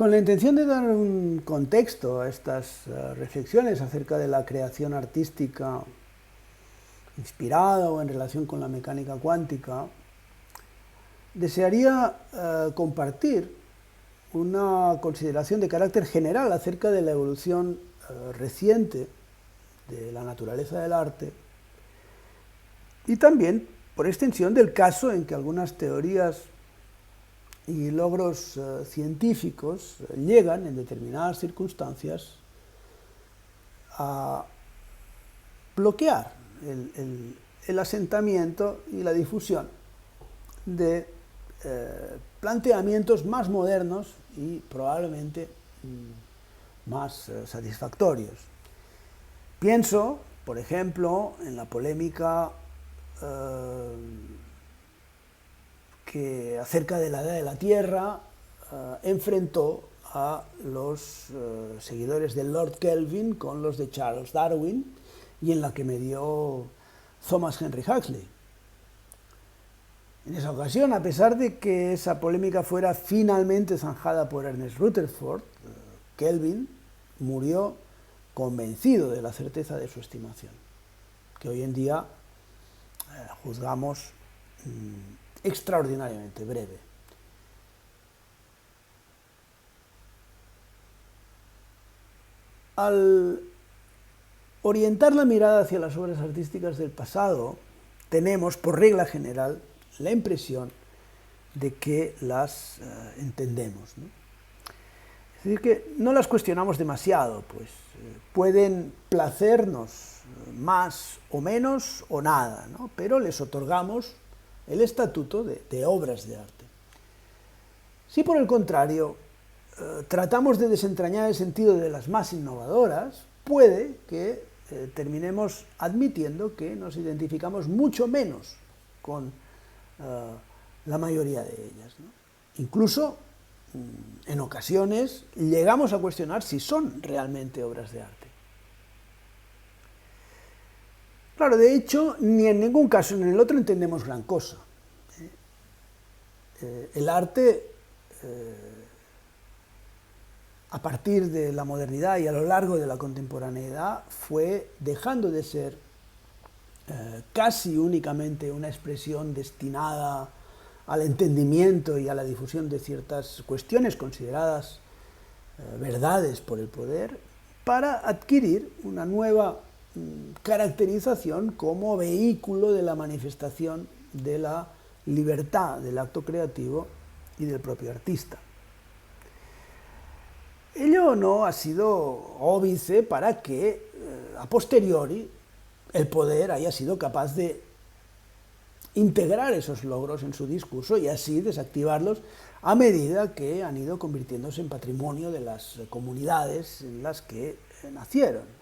Con la intención de dar un contexto a estas reflexiones acerca de la creación artística inspirada o en relación con la mecánica cuántica, desearía compartir una consideración de carácter general acerca de la evolución reciente de la naturaleza del arte y también, por extensión, del caso en que algunas teorías y logros científicos llegan, en determinadas circunstancias, a bloquear el asentamiento y la difusión de planteamientos más modernos y probablemente más satisfactorios. Pienso, por ejemplo, en la polémica que acerca de la edad de la Tierra enfrentó a los seguidores de Lord Kelvin con los de Charles Darwin, y en la que medió Thomas Henry Huxley. En esa ocasión, a pesar de que esa polémica fuera finalmente zanjada por Ernest Rutherford, Kelvin murió convencido de la certeza de su estimación, que hoy en día juzgamos extraordinariamente breve. Al orientar la mirada hacia las obras artísticas del pasado, tenemos, por regla general, la impresión de que las entendemos, ¿no? Es decir, que no las cuestionamos demasiado, pues pueden placernos más o menos o nada, ¿no? Pero les otorgamos el estatuto de obras de arte. Si por el contrario tratamos de desentrañar el sentido de las más innovadoras, puede que terminemos admitiendo que nos identificamos mucho menos con la mayoría de ellas, ¿no? Incluso, en ocasiones, llegamos a cuestionar si son realmente obras de arte. Claro, de hecho, ni en ningún caso ni en el otro entendemos gran cosa. El arte, a partir de la modernidad y a lo largo de la contemporaneidad, fue dejando de ser casi únicamente una expresión destinada al entendimiento y a la difusión de ciertas cuestiones consideradas verdades por el poder, para adquirir una nueva caracterización como vehículo de la manifestación de la libertad del acto creativo y del propio artista. Ello no ha sido óbice para que, a posteriori, el poder haya sido capaz de integrar esos logros en su discurso y así desactivarlos a medida que han ido convirtiéndose en patrimonio de las comunidades en las que nacieron.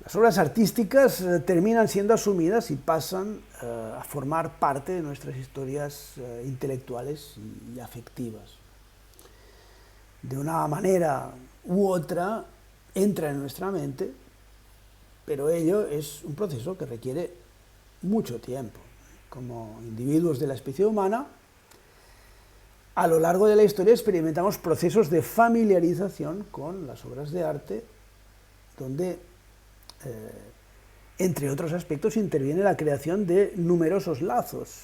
Las obras artísticas terminan siendo asumidas y pasan a formar parte de nuestras historias intelectuales y afectivas. De una manera u otra entra en nuestra mente, pero ello es un proceso que requiere mucho tiempo. Como individuos de la especie humana, a lo largo de la historia experimentamos procesos de familiarización con las obras de arte, donde, entre otros aspectos, interviene la creación de numerosos lazos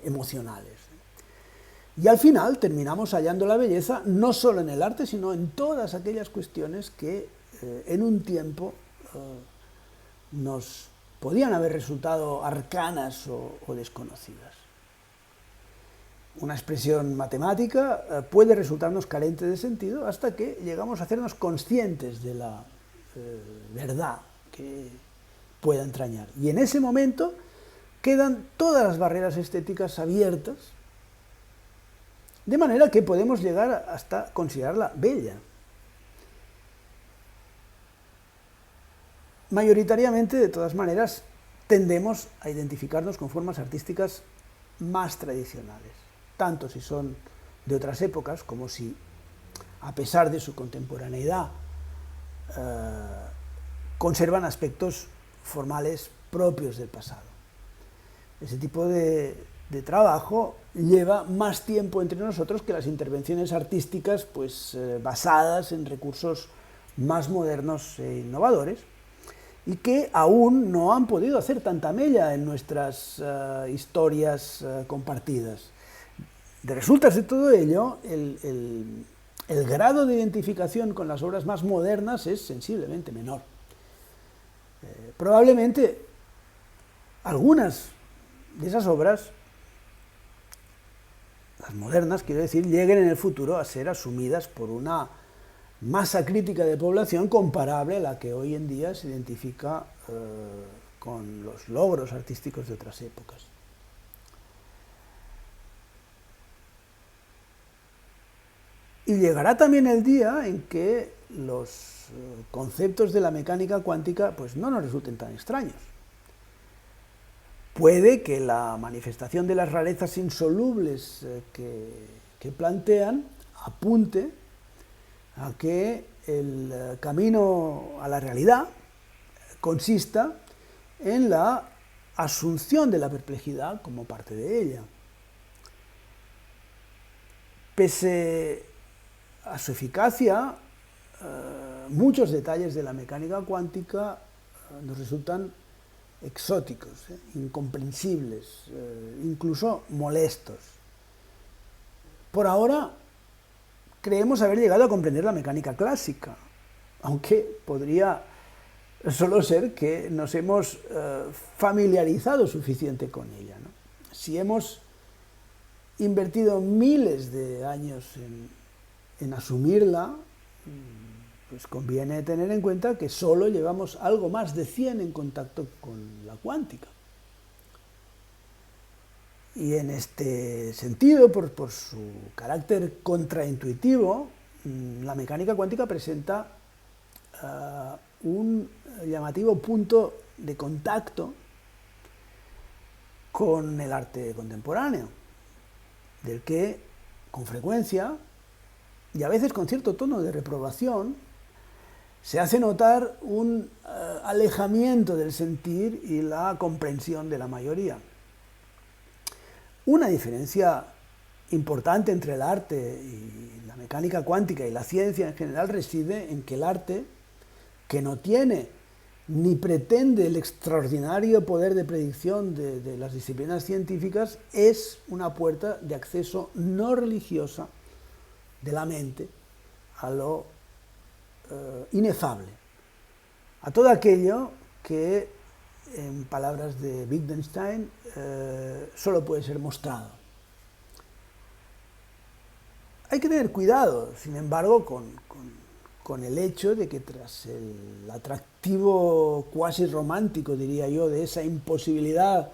emocionales. Y al final terminamos hallando la belleza no solo en el arte, sino en todas aquellas cuestiones que en un tiempo nos podían haber resultado arcanas o desconocidas. Una expresión matemática puede resultarnos carente de sentido hasta que llegamos a hacernos conscientes de la verdad que pueda entrañar. Y en ese momento quedan todas las barreras estéticas abiertas, de manera que podemos llegar hasta considerarla bella. Mayoritariamente, de todas maneras, tendemos a identificarnos con formas artísticas más tradicionales, tanto si son de otras épocas, como si, a pesar de su contemporaneidad, conservan aspectos formales propios del pasado. Ese tipo de trabajo lleva más tiempo entre nosotros que las intervenciones artísticas pues, basadas en recursos más modernos e innovadores, y que aún no han podido hacer tanta mella en nuestras historias compartidas. De resultas de todo ello, el grado de identificación con las obras más modernas es sensiblemente menor. Probablemente algunas de esas obras, las modernas, quiero decir, lleguen en el futuro a ser asumidas por una masa crítica de población comparable a la que hoy en día se identifica con los logros artísticos de otras épocas. Y llegará también el día en que los conceptos de la mecánica cuántica pues, no nos resulten tan extraños. Puede que la manifestación de las rarezas insolubles que plantean apunte a que el camino a la realidad consista en la asunción de la perplejidad como parte de ella. Pese a su eficacia, muchos detalles de la mecánica cuántica nos resultan exóticos, incomprensibles, incluso molestos. Por ahora, creemos haber llegado a comprender la mecánica clásica, aunque podría solo ser que nos hemos familiarizado suficiente con ella, ¿no? Si hemos invertido miles de años en asumirla, pues conviene tener en cuenta que solo llevamos algo más de 100 en contacto con la cuántica. Y en este sentido, por su carácter contraintuitivo, la mecánica cuántica presenta un llamativo punto de contacto con el arte contemporáneo, del que, con frecuencia, y a veces con cierto tono de reprobación, se hace notar un alejamiento del sentir y la comprensión de la mayoría. Una diferencia importante entre el arte y la mecánica cuántica y la ciencia en general reside en que el arte, que no tiene ni pretende el extraordinario poder de predicción de las disciplinas científicas, es una puerta de acceso no religiosa de la mente a lo inefable, a todo aquello que, en palabras de Wittgenstein, solo puede ser mostrado. Hay que tener cuidado, sin embargo, con el hecho de que tras el atractivo cuasi romántico, diría yo, de esa imposibilidad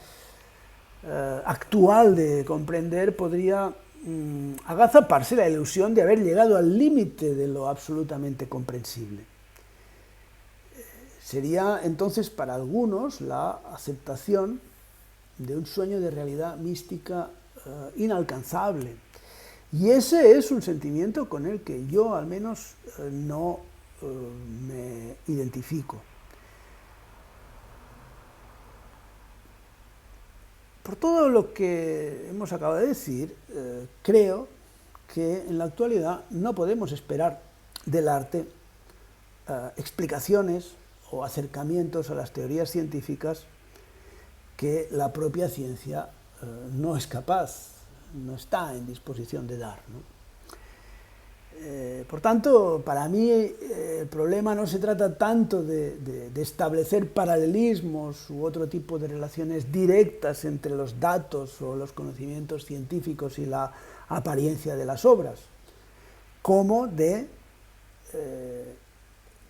actual de comprender, podría agazaparse la ilusión de haber llegado al límite de lo absolutamente comprensible. Sería entonces para algunos la aceptación de un sueño de realidad mística inalcanzable. Y ese es un sentimiento con el que yo al menos no me identifico. Por todo lo que hemos acabado de decir, creo que en la actualidad no podemos esperar del arte explicaciones o acercamientos a las teorías científicas que la propia ciencia no es capaz, no está en disposición de dar, ¿no? Por tanto, para mí el problema no se trata tanto de establecer paralelismos u otro tipo de relaciones directas entre los datos o los conocimientos científicos y la apariencia de las obras, como de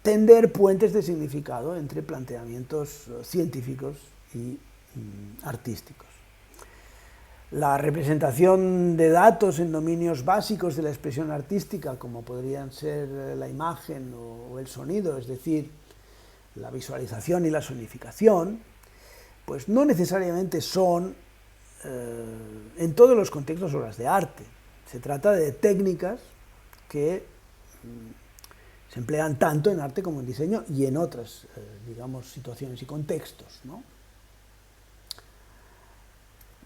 tender puentes de significado entre planteamientos científicos y artísticos. La representación de datos en dominios básicos de la expresión artística, como podrían ser la imagen o el sonido, es decir, la visualización y la sonificación, pues no necesariamente son, en todos los contextos, obras de arte. Se trata de técnicas que se emplean tanto en arte como en diseño y en otras, digamos, situaciones y contextos, ¿no?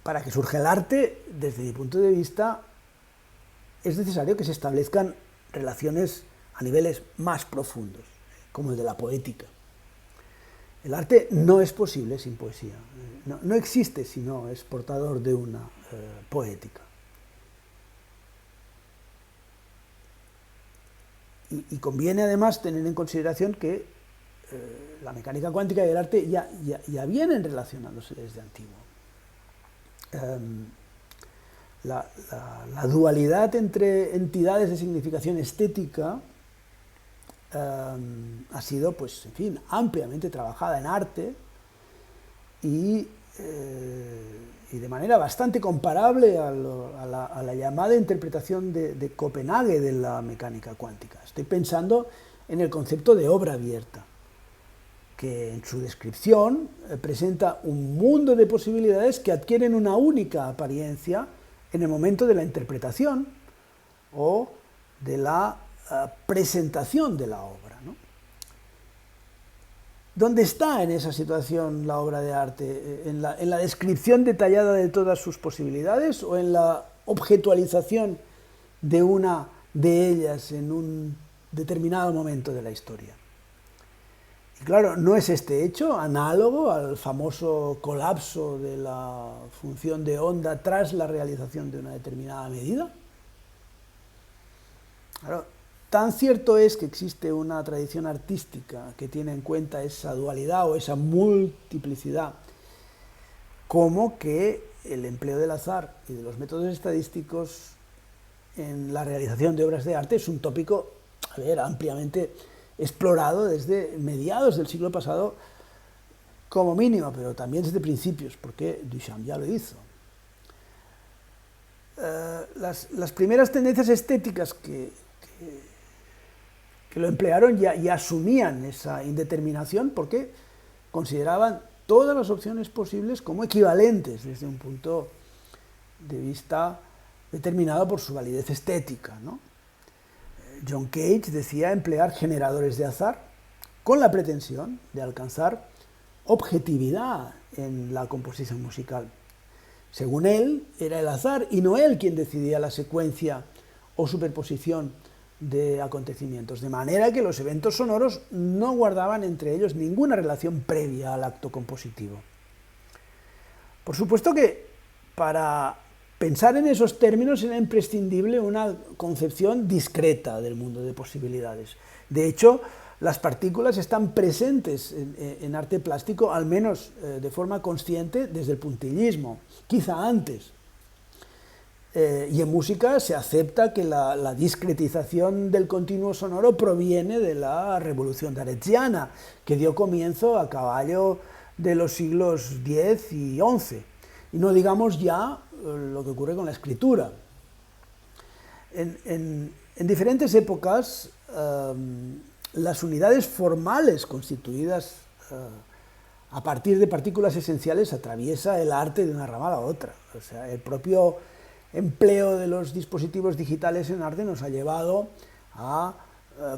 para que surja el arte, desde mi punto de vista, es necesario que se establezcan relaciones a niveles más profundos, como el de la poética. El arte no es posible sin poesía, no existe si no es portador de una poética. Y conviene además tener en consideración que la mecánica cuántica y el arte ya vienen relacionándose desde antiguo. La dualidad entre entidades de significación estética ha sido, pues, en fin, ampliamente trabajada en arte y de manera bastante comparable a la llamada interpretación de Copenhague de la mecánica cuántica. Estoy pensando en el concepto de obra abierta, que en su descripción presenta un mundo de posibilidades que adquieren una única apariencia en el momento de la interpretación o de la presentación de la obra, ¿no? ¿Dónde está en esa situación la obra de arte? ¿En la descripción detallada de todas sus posibilidades o en la objetualización de una de ellas en un determinado momento de la historia? Y claro, ¿no es este hecho análogo al famoso colapso de la función de onda tras la realización de una determinada medida? Claro, tan cierto es que existe una tradición artística que tiene en cuenta esa dualidad o esa multiplicidad, como que el empleo del azar y de los métodos estadísticos en la realización de obras de arte es un tópico, ampliamente explorado desde mediados del siglo pasado como mínimo, pero también desde principios, porque Duchamp ya lo hizo. Las primeras tendencias estéticas que lo emplearon ya asumían esa indeterminación porque consideraban todas las opciones posibles como equivalentes desde un punto de vista determinado por su validez estética, ¿no? John Cage decía emplear generadores de azar con la pretensión de alcanzar objetividad en la composición musical. Según él, era el azar y no él quien decidía la secuencia o superposición de acontecimientos, de manera que los eventos sonoros no guardaban entre ellos ninguna relación previa al acto compositivo. Por supuesto que para pensar en esos términos era imprescindible una concepción discreta del mundo de posibilidades. De hecho, las partículas están presentes en arte plástico, al menos de forma consciente, desde el puntillismo, quizá antes. Y en música se acepta que la discretización del continuo sonoro proviene de la revolución daretziana, que dio comienzo a caballo de los siglos X y XI. Y no digamos ya lo que ocurre con la escritura. En diferentes épocas, las unidades formales constituidas a partir de partículas esenciales atraviesa el arte de una rama a la otra. O sea, el propio empleo de los dispositivos digitales en arte nos ha llevado a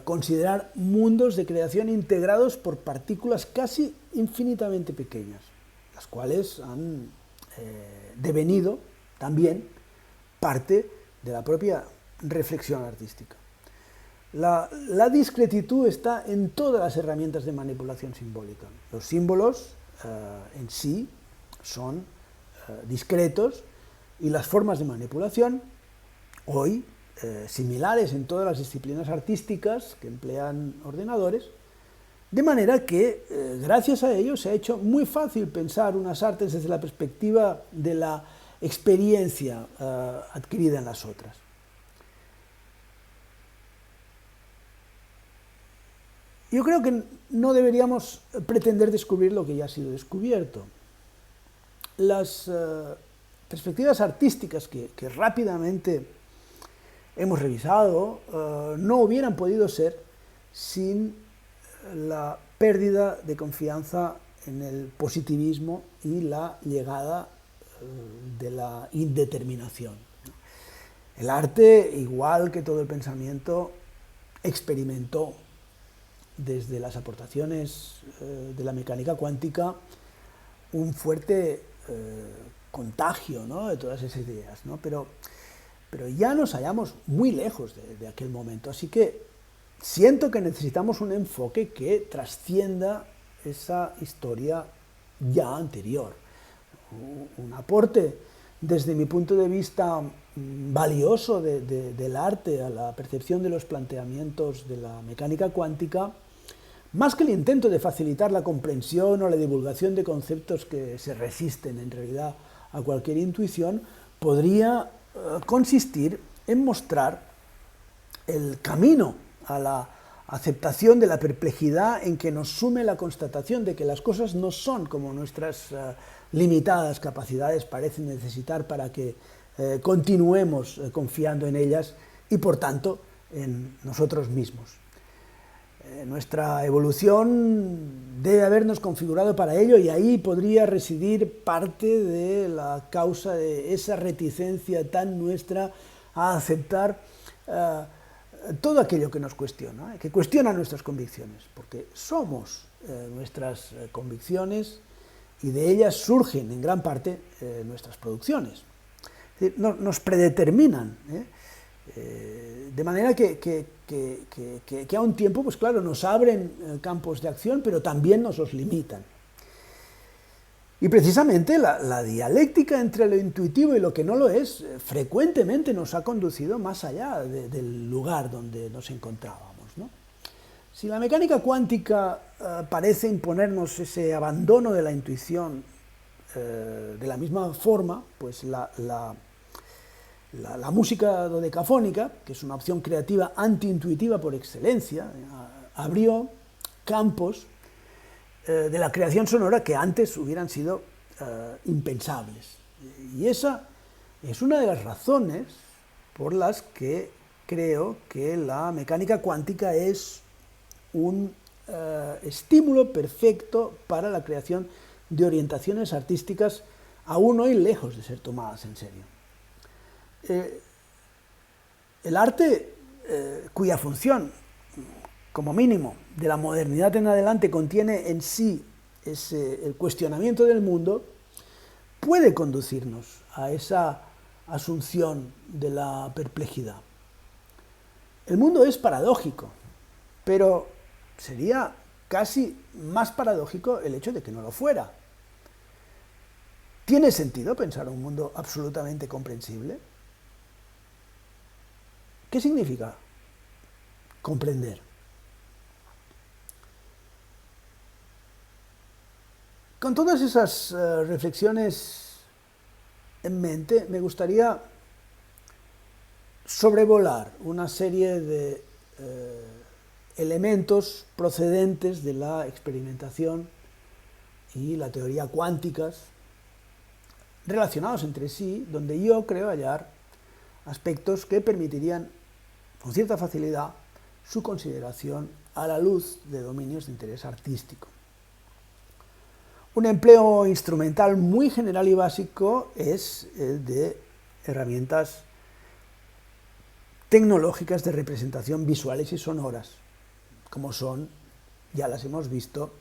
considerar mundos de creación integrados por partículas casi infinitamente pequeñas, las cuales han devenido también parte de la propia reflexión artística. La discretitud está en todas las herramientas de manipulación simbólica. Los símbolos en sí son discretos y las formas de manipulación, hoy similares en todas las disciplinas artísticas que emplean ordenadores, de manera que, gracias a ello, se ha hecho muy fácil pensar unas artes desde la perspectiva de la experiencia adquirida en las otras. Yo creo que no deberíamos pretender descubrir lo que ya ha sido descubierto. Las perspectivas artísticas que rápidamente hemos revisado no hubieran podido ser sin la pérdida de confianza en el positivismo y la llegada de la indeterminación. El arte, igual que todo el pensamiento, experimentó desde las aportaciones de la mecánica cuántica un fuerte contagio, ¿no?, de todas esas ideas, ¿no? Pero ya nos hallamos muy lejos de aquel momento, así que siento que necesitamos un enfoque que trascienda esa historia ya anterior. Un aporte, desde mi punto de vista, valioso del arte a la percepción de los planteamientos de la mecánica cuántica, más que el intento de facilitar la comprensión o la divulgación de conceptos que se resisten en realidad a cualquier intuición, podría consistir en mostrar el camino a la aceptación de la perplejidad en que nos sume la constatación de que las cosas no son como nuestras limitadas capacidades parecen necesitar para que continuemos confiando en ellas y por tanto en nosotros mismos. Nuestra evolución debe habernos configurado para ello y ahí podría residir parte de la causa de esa reticencia tan nuestra a aceptar todo aquello que nos cuestiona, que cuestiona nuestras convicciones, porque somos nuestras convicciones y de ellas surgen en gran parte nuestras producciones. Es decir, nos predeterminan, de manera que a un tiempo, pues claro, nos abren campos de acción, pero también nos los limitan. Y precisamente la dialéctica entre lo intuitivo y lo que no lo es, frecuentemente nos ha conducido más allá del lugar donde nos encontrábamos, ¿no? Si la mecánica cuántica parece imponernos ese abandono de la intuición de la misma forma, pues la música dodecafónica, que es una opción creativa antiintuitiva por excelencia, abrió campos de la creación sonora que antes hubieran sido impensables. Y esa es una de las razones por las que creo que la mecánica cuántica es un estímulo perfecto para la creación de orientaciones artísticas aún hoy lejos de ser tomadas en serio. El arte, cuya función, como mínimo, de la modernidad en adelante contiene en sí el cuestionamiento del mundo, puede conducirnos a esa asunción de la perplejidad. El mundo es paradójico, pero sería casi más paradójico el hecho de que no lo fuera. ¿Tiene sentido pensar un mundo absolutamente comprensible? ¿Qué significa comprender? Con todas esas reflexiones en mente, me gustaría sobrevolar una serie de elementos procedentes de la experimentación y la teoría cuánticas, relacionados entre sí, donde yo creo hallar aspectos que permitirían, con cierta facilidad, su consideración a la luz de dominios de interés artístico. Un empleo instrumental muy general y básico es el de herramientas tecnológicas de representación visuales y sonoras, como son, ya las hemos visto,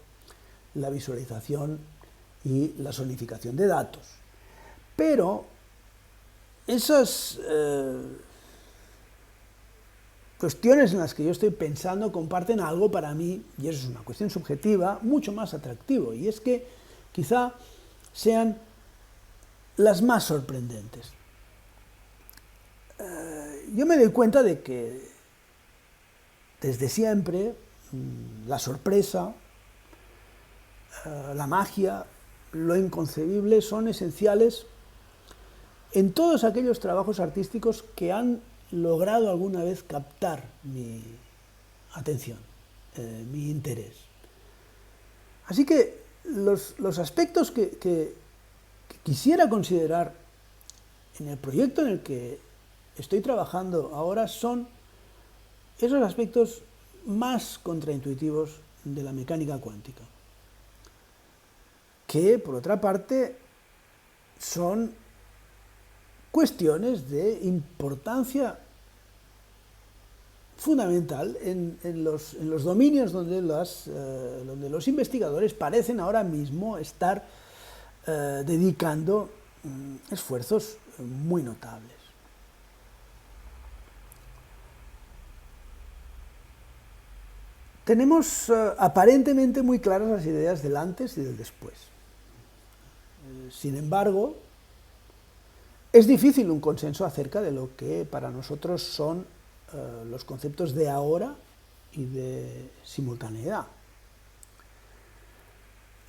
la visualización y la sonificación de datos. Pero esas cuestiones en las que yo estoy pensando comparten algo para mí, y eso es una cuestión subjetiva, mucho más atractivo, y es que quizá sean las más sorprendentes. Yo me doy cuenta de que desde siempre la sorpresa, la magia, lo inconcebible son esenciales en todos aquellos trabajos artísticos que han logrado alguna vez captar mi atención, mi interés. Así que los aspectos que quisiera considerar en el proyecto en el que estoy trabajando ahora son esos aspectos más contraintuitivos de la mecánica cuántica, que por otra parte son cuestiones de importancia fundamental en los dominios donde los investigadores parecen ahora mismo estar dedicando esfuerzos muy notables. Tenemos aparentemente muy claras las ideas del antes y del después. Sin embargo, es difícil un consenso acerca de lo que para nosotros son los conceptos de ahora y de simultaneidad.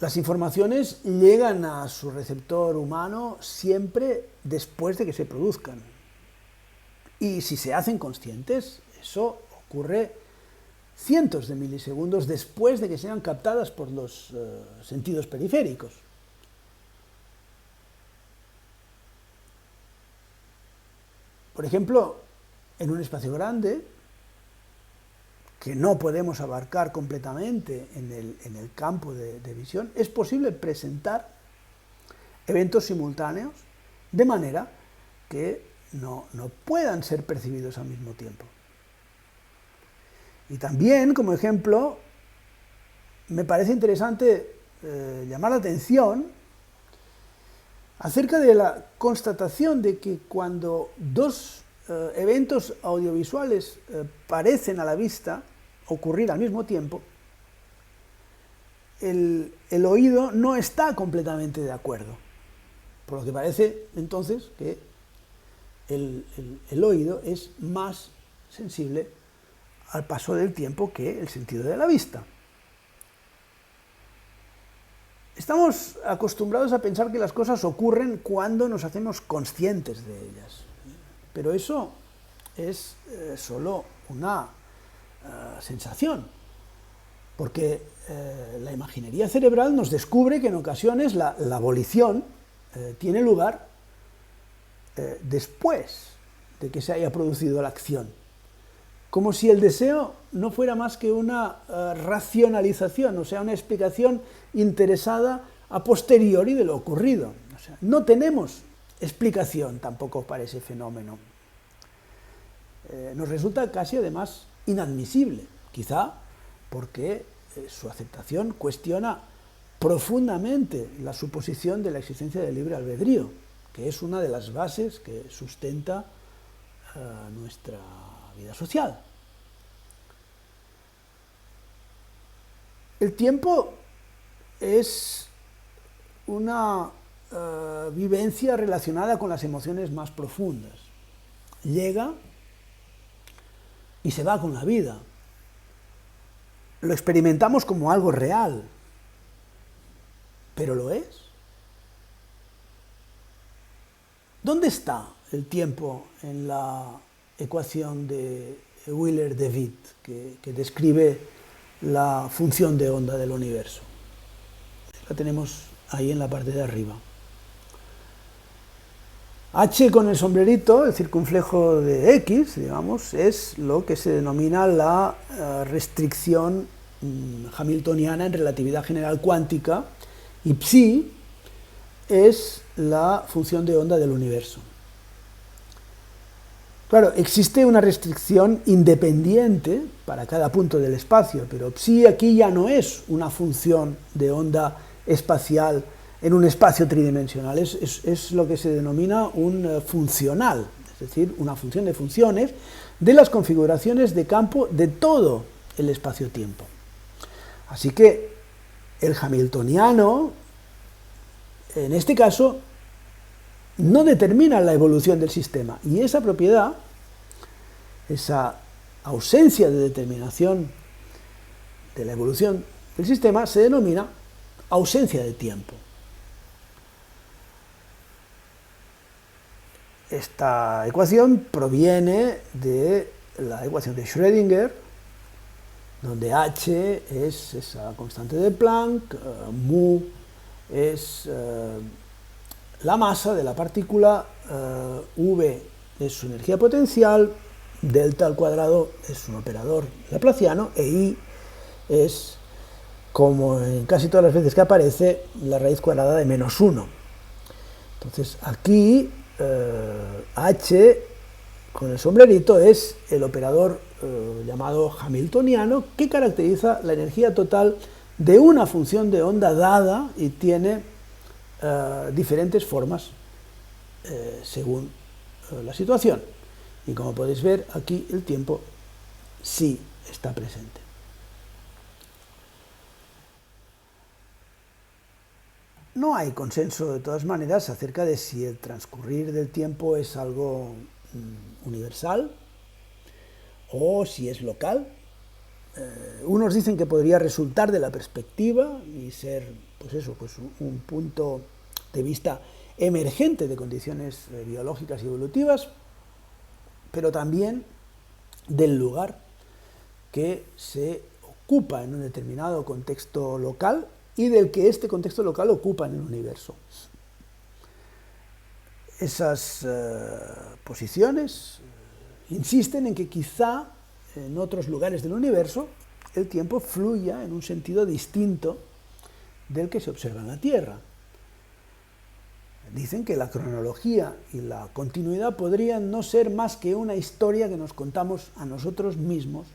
Las informaciones llegan a su receptor humano siempre después de que se produzcan. Y si se hacen conscientes, eso ocurre cientos de milisegundos después de que sean captadas por los sentidos periféricos. Por ejemplo, en un espacio grande, que no podemos abarcar completamente en el campo de visión, es posible presentar eventos simultáneos de manera que no puedan ser percibidos al mismo tiempo. Y también, como ejemplo, me parece interesante llamar la atención acerca de la constatación de que cuando dos eventos audiovisuales parecen a la vista ocurrir al mismo tiempo, el oído no está completamente de acuerdo. Por lo que parece entonces que el oído es más sensible al paso del tiempo que el sentido de la vista. Estamos acostumbrados a pensar que las cosas ocurren cuando nos hacemos conscientes de ellas, pero eso es solo una sensación, porque la imaginería cerebral nos descubre que en ocasiones la volición tiene lugar después de que se haya producido la acción, como si el deseo no fuera más que una racionalización, o sea, una explicación interesada a posteriori de lo ocurrido. O sea, no tenemos explicación tampoco para ese fenómeno. Nos resulta casi además inadmisible, quizá porque su aceptación cuestiona profundamente la suposición de la existencia del libre albedrío, que es una de las bases que sustenta nuestra vida social. El tiempo es una vivencia relacionada con las emociones más profundas. Llega y se va con la vida. Lo experimentamos como algo real, pero ¿lo es? ¿Dónde está el tiempo en la ecuación de Wheeler-DeWitt que describe la función de onda del universo? La tenemos ahí en la parte de arriba. H con el sombrerito, el circunflejo de X, digamos, es lo que se denomina la restricción hamiltoniana en relatividad general cuántica, y psi es la función de onda del universo. Claro, existe una restricción independiente para cada punto del espacio, pero psi aquí ya no es una función de onda espacial en un espacio tridimensional, es lo que se denomina un funcional, es decir, una función de funciones de las configuraciones de campo de todo el espacio-tiempo. Así que el hamiltoniano, en este caso, no determina la evolución del sistema, y esa propiedad, esa ausencia de determinación de la evolución del sistema, se denomina ausencia de tiempo. Esta ecuación proviene de la ecuación de Schrödinger, donde H es esa constante de Planck, mu es la masa de la partícula, V es su energía potencial, delta al cuadrado es un operador laplaciano, e I es, como en casi todas las veces que aparece, la raíz cuadrada de -1. Entonces aquí H con el sombrerito es el operador llamado hamiltoniano, que caracteriza la energía total de una función de onda dada y tiene diferentes formas según la situación. Y como podéis ver, aquí el tiempo sí está presente. No hay consenso, de todas maneras, acerca de si el transcurrir del tiempo es algo universal o si es local. Unos dicen que podría resultar de la perspectiva y ser, pues eso, pues un punto de vista emergente de condiciones biológicas y evolutivas, pero también del lugar que se ocupa en un determinado contexto local y del que este contexto local ocupa en el universo. Esas posiciones insisten en que quizá en otros lugares del universo el tiempo fluya en un sentido distinto del que se observa en la Tierra. Dicen que la cronología y la continuidad podrían no ser más que una historia que nos contamos a nosotros mismos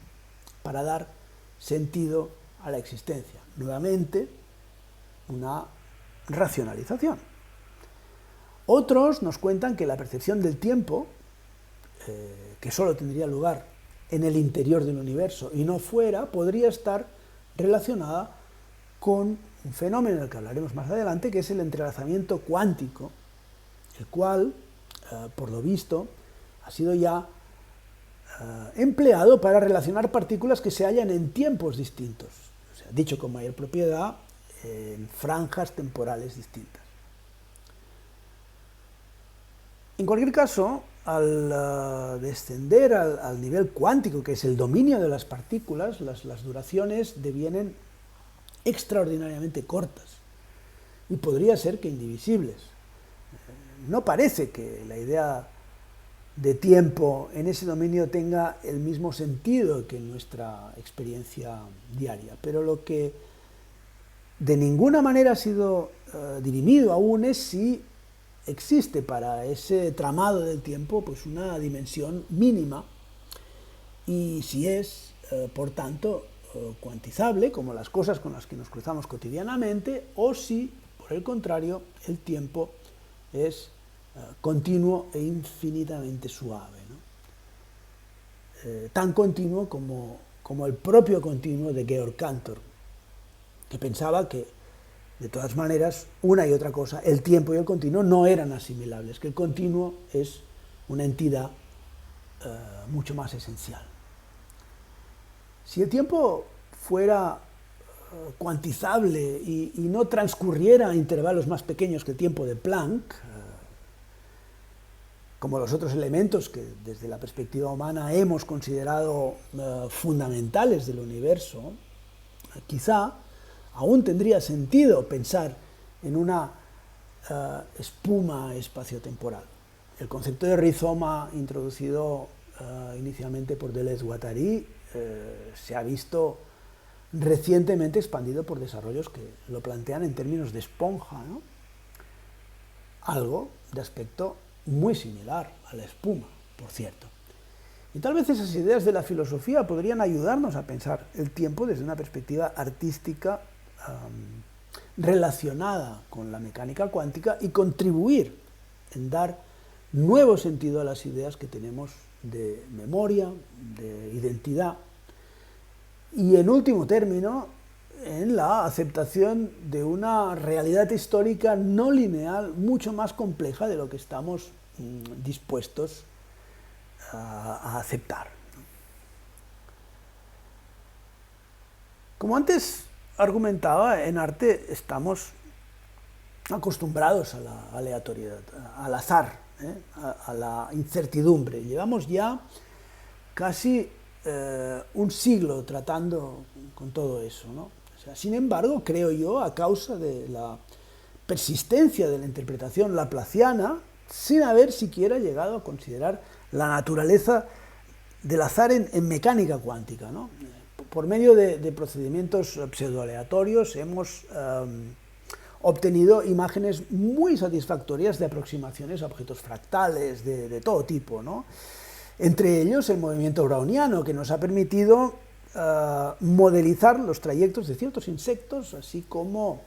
para dar sentido a la existencia. Nuevamente, una racionalización. Otros nos cuentan que la percepción del tiempo, que solo tendría lugar en el interior del universo y no fuera, podría estar relacionada con un fenómeno del que hablaremos más adelante, que es el entrelazamiento cuántico, el cual, por lo visto, ha sido ya empleado para relacionar partículas que se hallan en tiempos distintos, o sea, dicho con mayor propiedad, en franjas temporales distintas. En cualquier caso, al descender al nivel cuántico, que es el dominio de las partículas, las duraciones devienen extraordinariamente cortas y podría ser que indivisibles. No parece que la idea de tiempo en ese dominio tenga el mismo sentido que en nuestra experiencia diaria, pero lo que de ninguna manera ha sido dirimido aún es si existe para ese tramado del tiempo pues una dimensión mínima y si es, por tanto, cuantizable, como las cosas con las que nos cruzamos cotidianamente, o si, por el contrario, el tiempo es continuo e infinitamente suave, ¿no? Tan continuo como el propio continuo de Georg Cantor, que pensaba que, de todas maneras, una y otra cosa, el tiempo y el continuo, no eran asimilables, que el continuo es una entidad mucho más esencial. Si el tiempo fuera cuantizable y no transcurriera a intervalos más pequeños que el tiempo de Planck, como los otros elementos que desde la perspectiva humana hemos considerado fundamentales del universo, quizá aún tendría sentido pensar en una espuma espaciotemporal. El concepto de rizoma, introducido inicialmente por Deleuze-Guattari, se ha visto recientemente expandido por desarrollos que lo plantean en términos de esponja, ¿no? Algo de aspecto muy similar a la espuma, por cierto. Y tal vez esas ideas de la filosofía podrían ayudarnos a pensar el tiempo desde una perspectiva artística relacionada con la mecánica cuántica y contribuir en dar nuevo sentido a las ideas que tenemos de memoria, de identidad y, en último término, en la aceptación de una realidad histórica no lineal mucho más compleja de lo que estamos dispuestos a aceptar. Como antes argumentaba, en arte estamos acostumbrados a la aleatoriedad, al azar, a la incertidumbre. Llevamos ya casi un siglo tratando con todo eso, ¿no? O sea, sin embargo, creo yo, a causa de la persistencia de la interpretación laplaciana, sin haber siquiera llegado a considerar la naturaleza del azar en mecánica cuántica, ¿no? Por medio de procedimientos pseudoaleatorios hemos obtenido imágenes muy satisfactorias de aproximaciones a objetos fractales de todo tipo, ¿no? Entre ellos el movimiento browniano, que nos ha permitido modelizar los trayectos de ciertos insectos, así como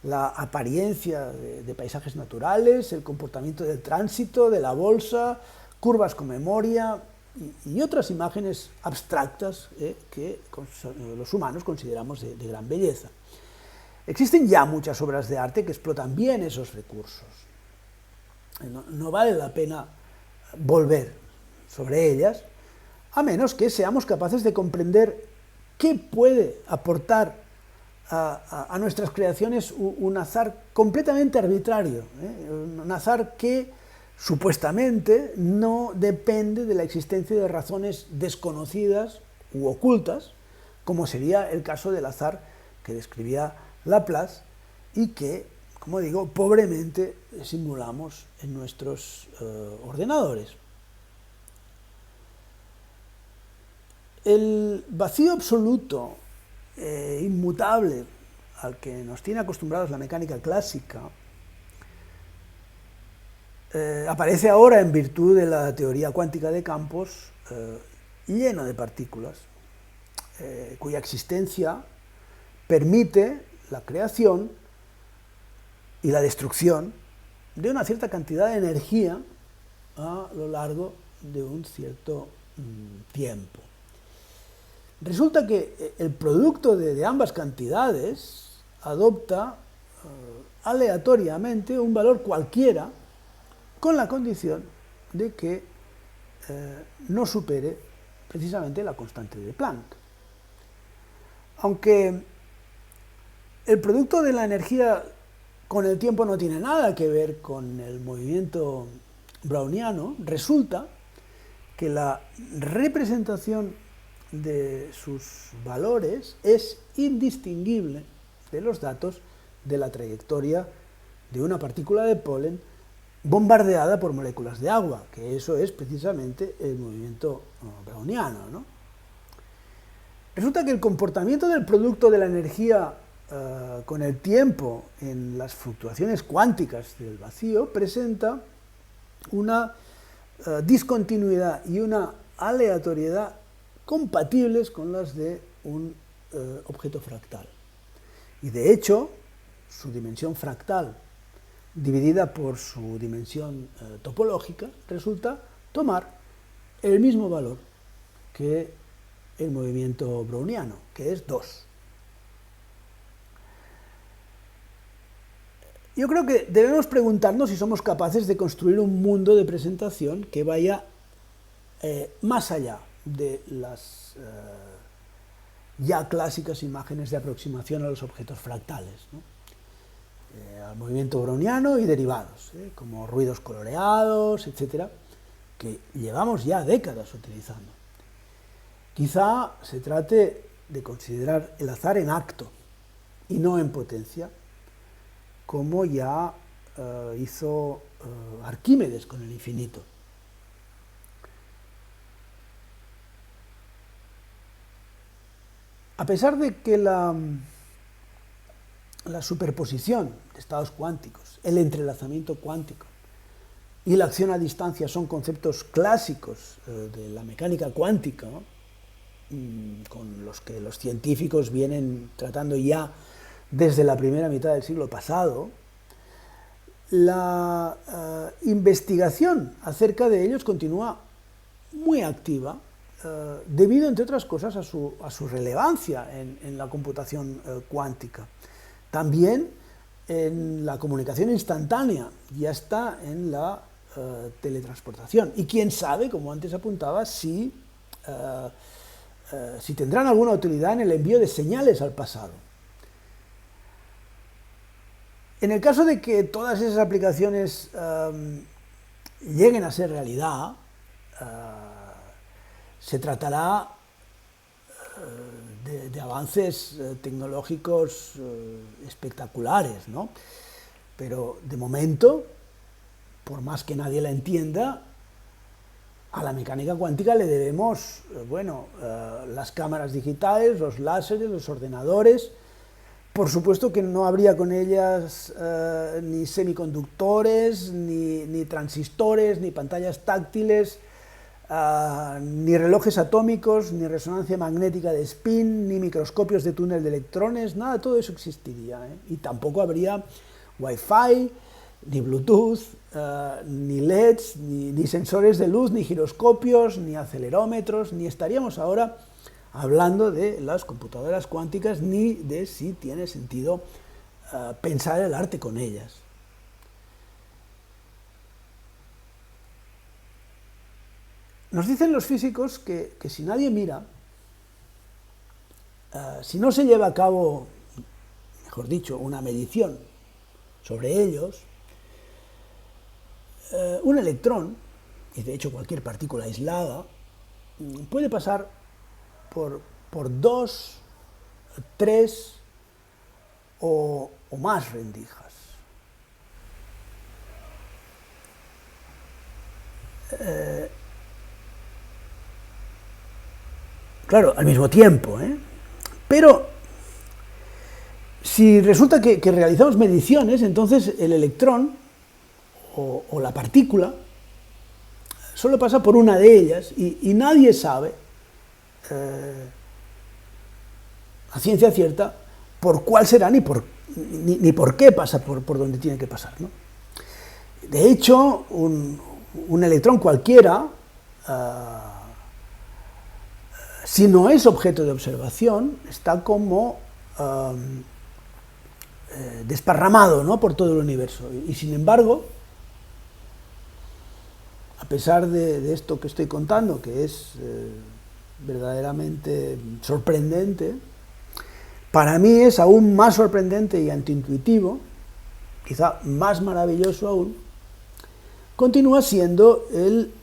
la apariencia de paisajes naturales, el comportamiento del tránsito, de la bolsa, curvas con memoria y otras imágenes abstractas que los humanos consideramos de gran belleza. Existen ya muchas obras de arte que explotan bien esos recursos. No vale la pena volver sobre ellas, a menos que seamos capaces de comprender qué puede aportar a nuestras creaciones un azar completamente arbitrario, un azar que supuestamente no depende de la existencia de razones desconocidas u ocultas, como sería el caso del azar que describía Laplace y que, como digo, pobremente simulamos en nuestros ordenadores. El vacío absoluto, inmutable, al que nos tiene acostumbrados la mecánica clásica, aparece ahora en virtud de la teoría cuántica de campos, lleno de partículas, cuya existencia permite la creación y la destrucción de una cierta cantidad de energía a lo largo de un cierto tiempo. Resulta que el producto de ambas cantidades adopta aleatoriamente un valor cualquiera con la condición de que no supere precisamente la constante de Planck. Aunque el producto de la energía con el tiempo no tiene nada que ver con el movimiento browniano, resulta que la representación de sus valores es indistinguible de los datos de la trayectoria de una partícula de polen bombardeada por moléculas de agua, que eso es precisamente el movimiento browniano, ¿no? Resulta que el comportamiento del producto de la energía con el tiempo en las fluctuaciones cuánticas del vacío presenta una discontinuidad y una aleatoriedad compatibles con las de un objeto fractal. Y de hecho, su dimensión fractal dividida por su dimensión topológica resulta tomar el mismo valor que el movimiento browniano, que es 2. Yo creo que debemos preguntarnos si somos capaces de construir un mundo de presentación que vaya más allá de las ya clásicas imágenes de aproximación a los objetos fractales, ¿no? Al movimiento browniano y derivados, como ruidos coloreados, etcétera, que llevamos ya décadas utilizando. Quizá se trate de considerar el azar en acto y no en potencia, como ya hizo Arquímedes con el infinito. A pesar de que la superposición de estados cuánticos, el entrelazamiento cuántico y la acción a distancia son conceptos clásicos de la mecánica cuántica, ¿no? Con los que los científicos vienen tratando ya desde la primera mitad del siglo pasado, la investigación acerca de ellos continúa muy activa, debido, entre otras cosas, a su relevancia en la computación cuántica. También en la comunicación instantánea, ya está en la teletransportación. Y quién sabe, como antes apuntaba, si tendrán alguna utilidad en el envío de señales al pasado. En el caso de que todas esas aplicaciones lleguen a ser realidad, se tratará de avances tecnológicos espectaculares, ¿no? Pero de momento, por más que nadie la entienda, a la mecánica cuántica le debemos, las cámaras digitales, los láseres, los ordenadores. Por supuesto que no habría con ellas ni semiconductores, ni transistores, ni pantallas táctiles, ni relojes atómicos, ni resonancia magnética de spin, ni microscopios de túnel de electrones, nada de todo eso existiría, ¿eh? Y tampoco habría Wi-Fi, ni Bluetooth, ni LEDs, ni sensores de luz, ni giroscopios, ni acelerómetros, ni estaríamos ahora hablando de las computadoras cuánticas, ni de si tiene sentido pensar el arte con ellas. Nos dicen los físicos que si nadie mira, si no se lleva a cabo, mejor dicho, una medición sobre ellos, un electrón, y de hecho cualquier partícula aislada, puede pasar por 2, 3 o más rendijas. Claro, al mismo tiempo, ¿eh? Pero si resulta que realizamos mediciones, entonces el electrón o la partícula solo pasa por una de ellas y nadie sabe a ciencia cierta por cuál será ni por qué pasa por donde tiene que pasar, ¿no? De hecho, un electrón cualquiera, si no es objeto de observación, está como desparramado, ¿no?, por todo el universo. Y sin embargo, a pesar de esto que estoy contando, que es verdaderamente sorprendente, para mí es aún más sorprendente y antiintuitivo, quizá más maravilloso aún, continúa siendo el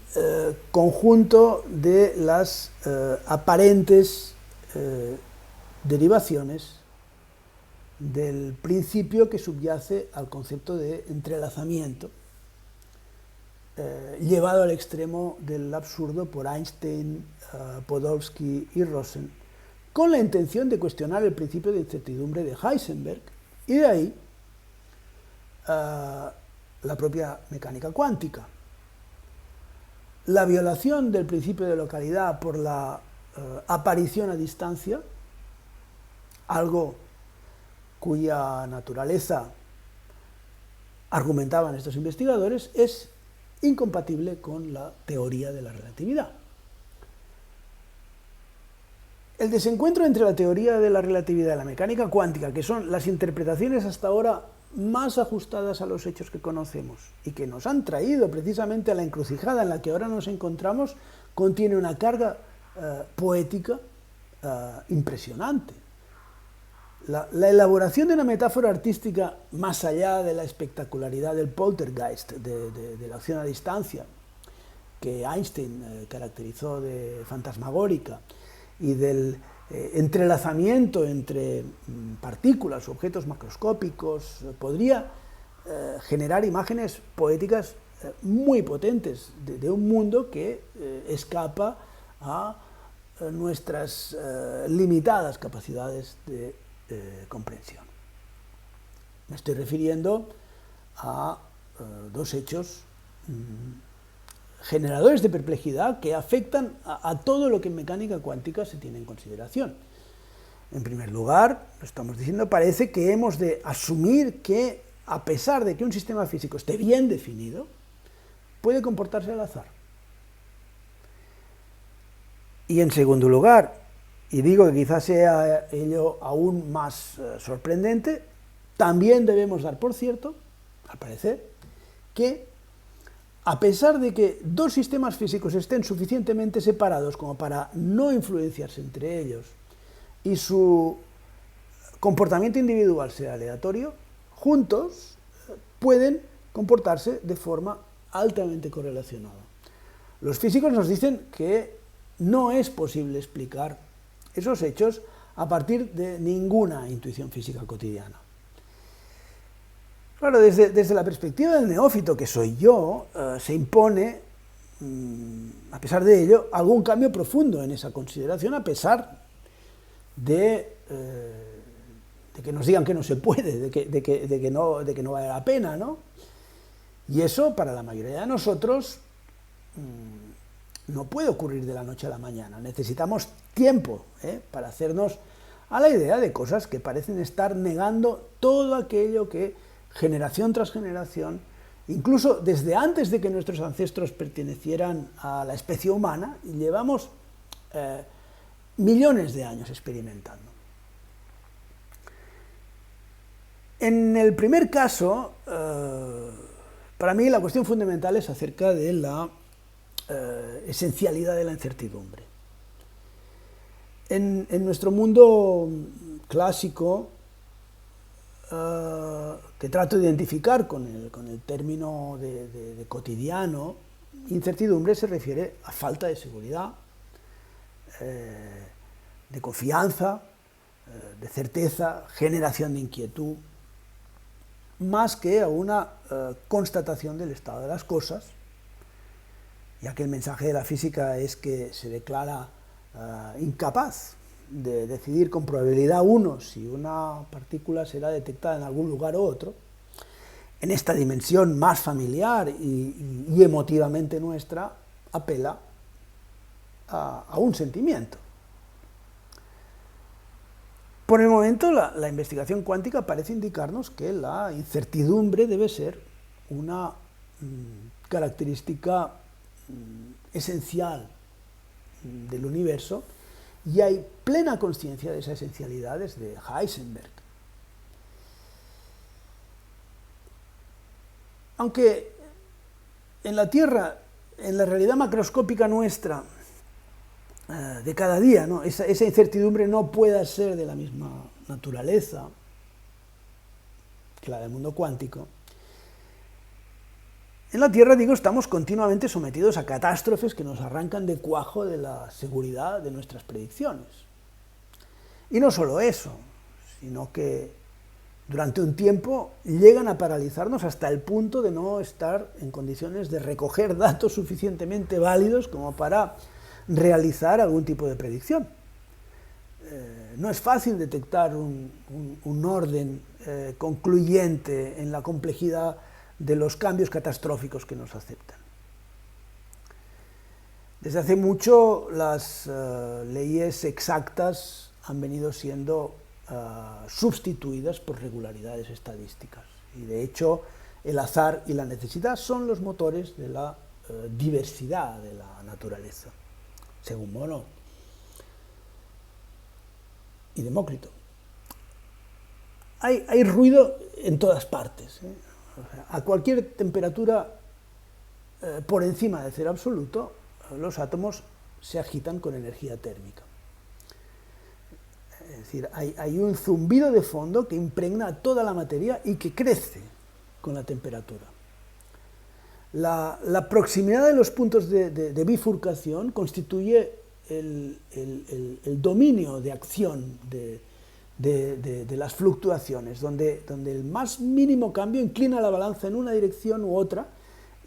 conjunto de las aparentes derivaciones del principio que subyace al concepto de entrelazamiento, llevado al extremo del absurdo por Einstein, Podolsky y Rosen, con la intención de cuestionar el principio de incertidumbre de Heisenberg, y de ahí la propia mecánica cuántica. La violación del principio de localidad por la aparición a distancia, algo cuya naturaleza, argumentaban estos investigadores, es incompatible con la teoría de la relatividad. El desencuentro entre la teoría de la relatividad y la mecánica cuántica, que son las interpretaciones hasta ahora más ajustadas a los hechos que conocemos y que nos han traído precisamente a la encrucijada en la que ahora nos encontramos, contiene una carga poética impresionante. La elaboración de una metáfora artística más allá de la espectacularidad del poltergeist, de la acción a distancia, que Einstein caracterizó de fantasmagórica, y del entrelazamiento entre partículas, objetos macroscópicos, podría generar imágenes poéticas muy potentes de un mundo que escapa a nuestras limitadas capacidades de comprensión. Me estoy refiriendo a dos hechos generadores de perplejidad que afectan a todo lo que en mecánica cuántica se tiene en consideración. En primer lugar, lo estamos diciendo, parece que hemos de asumir que, a pesar de que un sistema físico esté bien definido, puede comportarse al azar. Y en segundo lugar, y digo que quizás sea ello aún más sorprendente, también debemos dar por cierto, al parecer, que a pesar de que dos sistemas físicos estén suficientemente separados como para no influenciarse entre ellos y su comportamiento individual sea aleatorio, juntos pueden comportarse de forma altamente correlacionada. Los físicos nos dicen que no es posible explicar esos hechos a partir de ninguna intuición física cotidiana. Claro, desde la perspectiva del neófito que soy yo, se impone, a pesar de ello, algún cambio profundo en esa consideración, a pesar de que nos digan que no se puede, de que no vale la pena, ¿no? Y eso, para la mayoría de nosotros, no puede ocurrir de la noche a la mañana. Necesitamos tiempo para hacernos a la idea de cosas que parecen estar negando todo aquello que generación tras generación, incluso desde antes de que nuestros ancestros pertenecieran a la especie humana, llevamos millones de años experimentando. En el primer caso, para mí la cuestión fundamental es acerca de la esencialidad de la incertidumbre. En nuestro mundo clásico, que trato de identificar con el término de cotidiano, incertidumbre se refiere a falta de seguridad, de confianza, de certeza, generación de inquietud, más que a una constatación del estado de las cosas, ya que el mensaje de la física es que se declara incapaz de decidir con probabilidad 1 si una partícula será detectada en algún lugar u otro. En esta dimensión más familiar y emotivamente nuestra, apela a un sentimiento. Por el momento, la investigación cuántica parece indicarnos que la incertidumbre debe ser una característica esencial del universo, y hay plena conciencia de esa esencialidad desde Heisenberg. Aunque en la Tierra, en la realidad macroscópica nuestra, de cada día, ¿no? esa incertidumbre no pueda ser de la misma naturaleza que la del mundo cuántico, en la Tierra, digo, estamos continuamente sometidos a catástrofes que nos arrancan de cuajo de la seguridad de nuestras predicciones. Y no solo eso, sino que durante un tiempo llegan a paralizarnos hasta el punto de no estar en condiciones de recoger datos suficientemente válidos como para realizar algún tipo de predicción. No es fácil detectar un orden concluyente en la complejidad de los cambios catastróficos que nos aceptan. Desde hace mucho las leyes exactas han venido siendo sustituidas por regularidades estadísticas, y de hecho el azar y la necesidad son los motores de la diversidad de la naturaleza, según Monod y Demócrito. Hay ruido en todas partes, a cualquier temperatura por encima de cero absoluto, los átomos se agitan con energía térmica. Es decir, hay un zumbido de fondo que impregna toda la materia y que crece con la temperatura. La proximidad de los puntos de bifurcación constituye el dominio de acción de las fluctuaciones, donde el más mínimo cambio inclina la balanza en una dirección u otra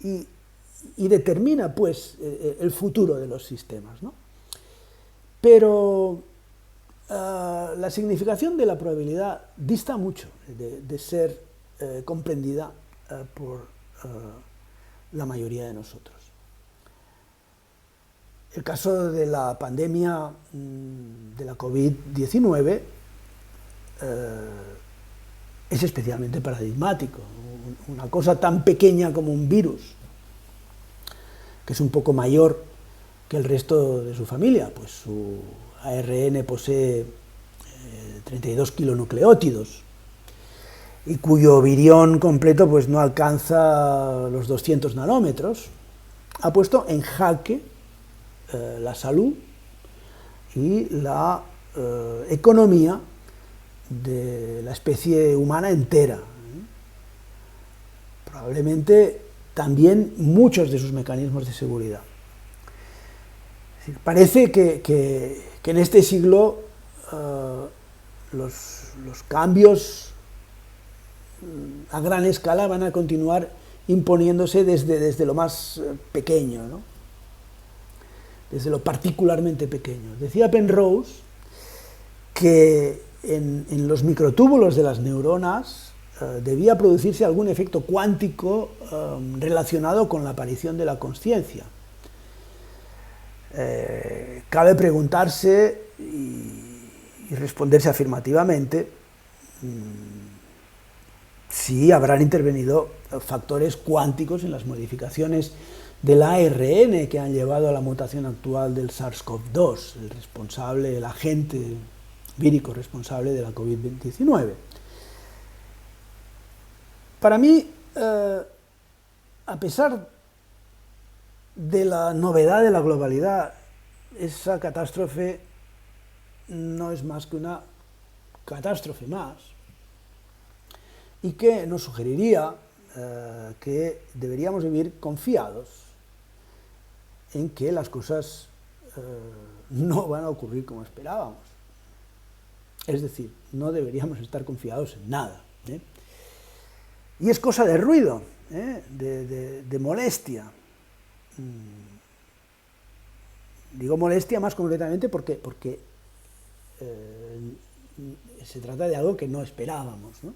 y determina, pues, el futuro de los sistemas, ¿no? Pero la significación de la probabilidad dista mucho de ser comprendida por la mayoría de nosotros. El caso de la pandemia de la COVID-19 es especialmente paradigmático. Una cosa tan pequeña como un virus, que es un poco mayor que el resto de su familia, pues su ARN posee 32 kilonucleótidos, y cuyo virión completo pues no alcanza los 200 nanómetros, ha puesto en jaque la salud y la economía de la especie humana entera. Probablemente también muchos de sus mecanismos de seguridad. Es decir, parece que en este siglo los cambios a gran escala van a continuar imponiéndose desde lo más pequeño, ¿no? Desde lo particularmente pequeño. Decía Penrose que en los microtúbulos de las neuronas debía producirse algún efecto cuántico relacionado con la aparición de la consciencia. cabe preguntarse y responderse afirmativamente si habrán intervenido factores cuánticos en las modificaciones del ARN que han llevado a la mutación actual del SARS-CoV-2, el agente vírico responsable de la COVID-19. Para mí, a pesar de la novedad de la globalidad, esa catástrofe no es más que una catástrofe más, y que nos sugeriría que deberíamos vivir confiados en que las cosas no van a ocurrir como esperábamos. Es decir, no deberíamos estar confiados en nada. Y es cosa de ruido, de molestia. Digo molestia más concretamente porque se trata de algo que no esperábamos, ¿no?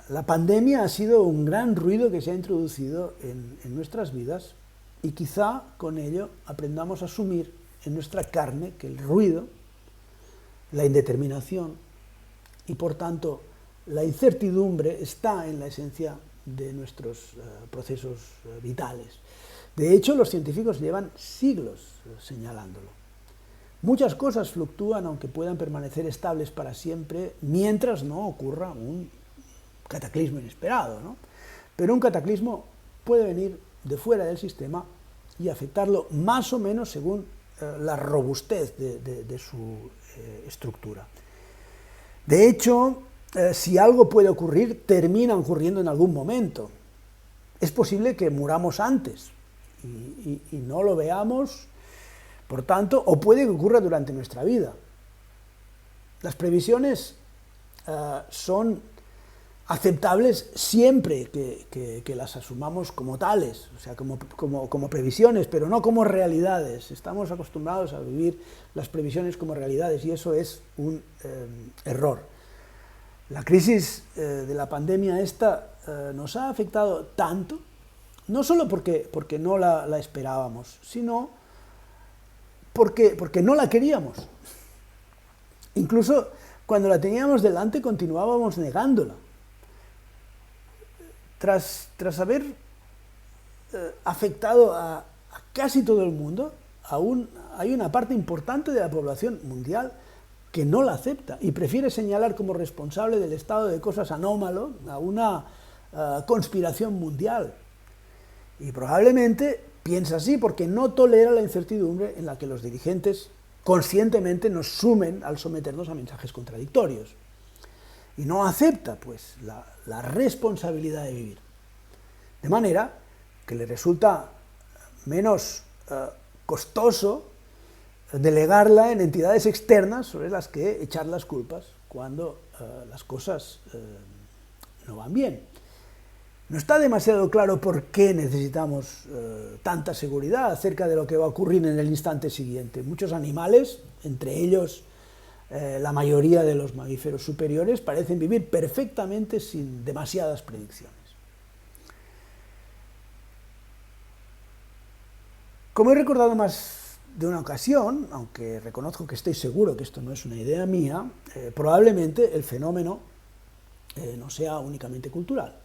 La pandemia ha sido un gran ruido que se ha introducido en nuestras vidas y quizá con ello aprendamos a asumir en nuestra carne que el ruido, la indeterminación y por tanto la incertidumbre está en la esencia de nuestros procesos vitales. De hecho, los científicos llevan siglos señalándolo. Muchas cosas fluctúan aunque puedan permanecer estables para siempre mientras no ocurra un cataclismo inesperado, ¿no? Pero un cataclismo puede venir de fuera del sistema y afectarlo más o menos según la robustez de su estructura. De hecho, si algo puede ocurrir, termina ocurriendo en algún momento. Es posible que muramos antes y no lo veamos, por tanto, o puede que ocurra durante nuestra vida. Las previsiones son aceptables siempre que las asumamos como tales, o sea, como previsiones, pero no como realidades. Estamos acostumbrados a vivir las previsiones como realidades y eso es un error. La crisis de la pandemia esta nos ha afectado tanto, no solo porque no la esperábamos, sino porque no la queríamos. Incluso cuando la teníamos delante continuábamos negándola. Tras haber afectado a casi todo el mundo, aún hay una parte importante de la población mundial que no la acepta y prefiere señalar como responsable del estado de cosas anómalo a una conspiración mundial. Y probablemente piensa así porque no tolera la incertidumbre en la que los dirigentes conscientemente nos sumen al someternos a mensajes contradictorios. Y no acepta, pues, la responsabilidad de vivir. De manera que le resulta menos costoso delegarla en entidades externas sobre las que echar las culpas cuando las cosas no van bien. No está demasiado claro por qué necesitamos tanta seguridad acerca de lo que va a ocurrir en el instante siguiente. Muchos animales, entre ellos la mayoría de los mamíferos superiores, parecen vivir perfectamente sin demasiadas predicciones. Como he recordado más de una ocasión, aunque reconozco que estoy seguro que esto no es una idea mía, probablemente el fenómeno no sea únicamente cultural.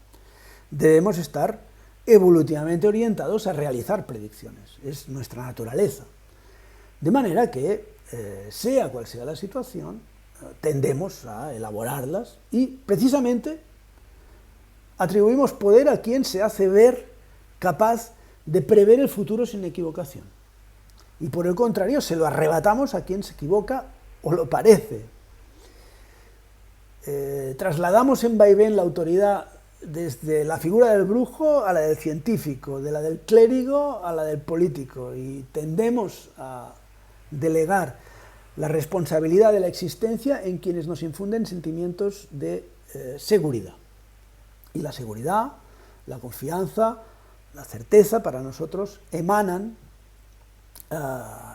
Debemos estar evolutivamente orientados a realizar predicciones, es nuestra naturaleza. De manera que, sea cual sea la situación, tendemos a elaborarlas y, precisamente, atribuimos poder a quien se hace ver capaz de prever el futuro sin equivocación. Y por el contrario, se lo arrebatamos a quien se equivoca o lo parece. Trasladamos en vaivén la autoridad desde la figura del brujo a la del científico, de la del clérigo a la del político, y tendemos a delegar la responsabilidad de la existencia en quienes nos infunden sentimientos de seguridad. Y la seguridad, la confianza, la certeza para nosotros emanan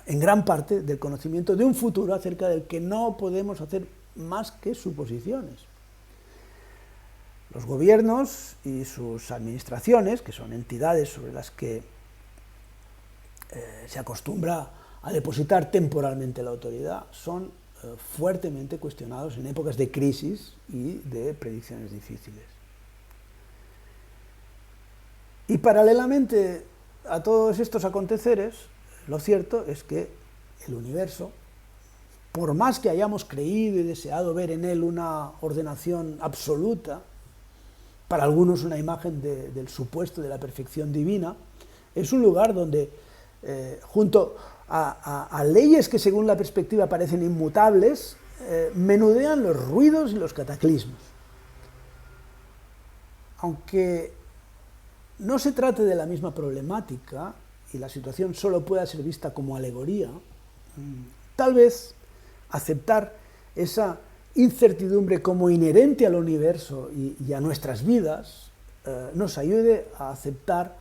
en gran parte del conocimiento de un futuro acerca del que no podemos hacer más que suposiciones. Los gobiernos y sus administraciones, que son entidades sobre las que se acostumbra a depositar temporalmente la autoridad, son fuertemente cuestionados en épocas de crisis y de predicciones difíciles. Y paralelamente a todos estos aconteceres, lo cierto es que el universo, por más que hayamos creído y deseado ver en él una ordenación absoluta, para algunos una imagen del supuesto de la perfección divina, es un lugar donde, junto a leyes que según la perspectiva parecen inmutables, menudean los ruidos y los cataclismos. Aunque no se trate de la misma problemática y la situación solo pueda ser vista como alegoría, tal vez aceptar esa incertidumbre como inherente al universo y a nuestras vidas nos ayude a aceptar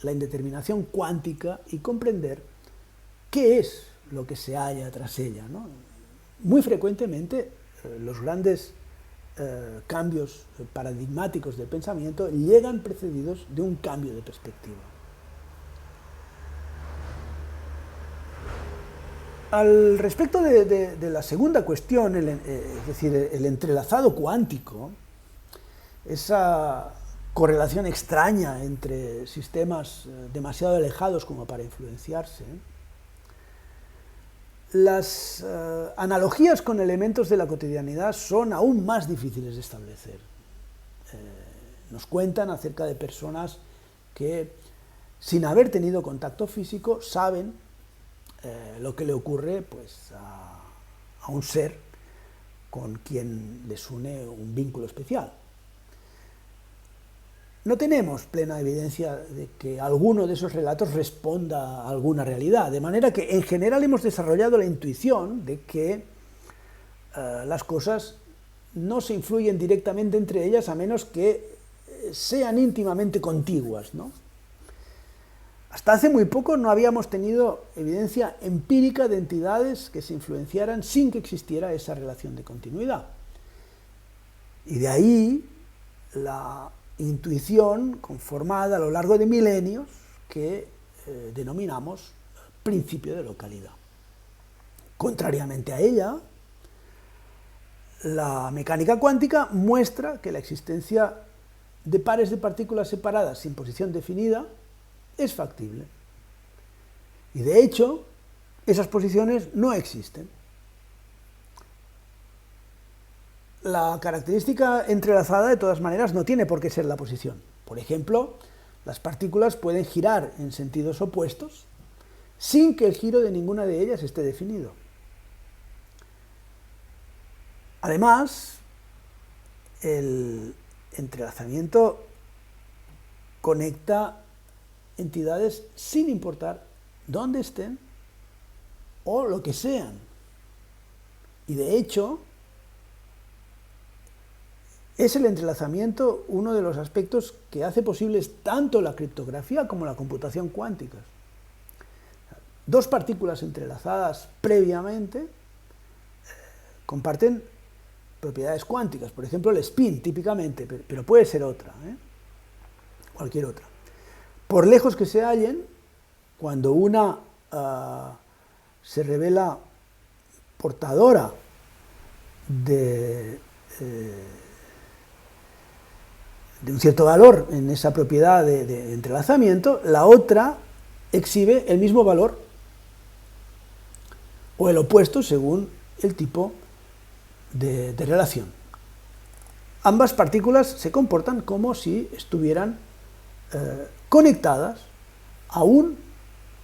la indeterminación cuántica y comprender qué es lo que se halla tras ella, ¿no? Muy frecuentemente los grandes cambios paradigmáticos del pensamiento llegan precedidos de un cambio de perspectiva. Al respecto de la segunda cuestión, es decir, el entrelazado cuántico, esa correlación extraña entre sistemas demasiado alejados como para influenciarse, las analogías con elementos de la cotidianidad son aún más difíciles de establecer. Nos cuentan acerca de personas que, sin haber tenido contacto físico, saben lo que le ocurre pues, a un ser con quien les une un vínculo especial. No tenemos plena evidencia de que alguno de esos relatos responda a alguna realidad, de manera que en general hemos desarrollado la intuición de que las cosas no se influyen directamente entre ellas a menos que sean íntimamente contiguas, ¿no? Hasta hace muy poco no habíamos tenido evidencia empírica de entidades que se influenciaran sin que existiera esa relación de continuidad. Y de ahí la intuición conformada a lo largo de milenios que denominamos principio de localidad. Contrariamente a ella, la mecánica cuántica muestra que la existencia de pares de partículas separadas sin posición definida es factible. Y de hecho, esas posiciones no existen. La característica entrelazada, de todas maneras, no tiene por qué ser la posición. Por ejemplo, las partículas pueden girar en sentidos opuestos sin que el giro de ninguna de ellas esté definido. Además, el entrelazamiento conecta entidades sin importar dónde estén o lo que sean. Y de hecho, es el entrelazamiento uno de los aspectos que hace posibles tanto la criptografía como la computación cuántica. Dos partículas entrelazadas previamente comparten propiedades cuánticas, por ejemplo el spin típicamente, pero puede ser otra, cualquier otra. Por lejos que se hallen, cuando una se revela portadora de un cierto valor en esa propiedad de entrelazamiento, la otra exhibe el mismo valor o el opuesto según el tipo de relación. Ambas partículas se comportan como si estuvieran conectadas, aún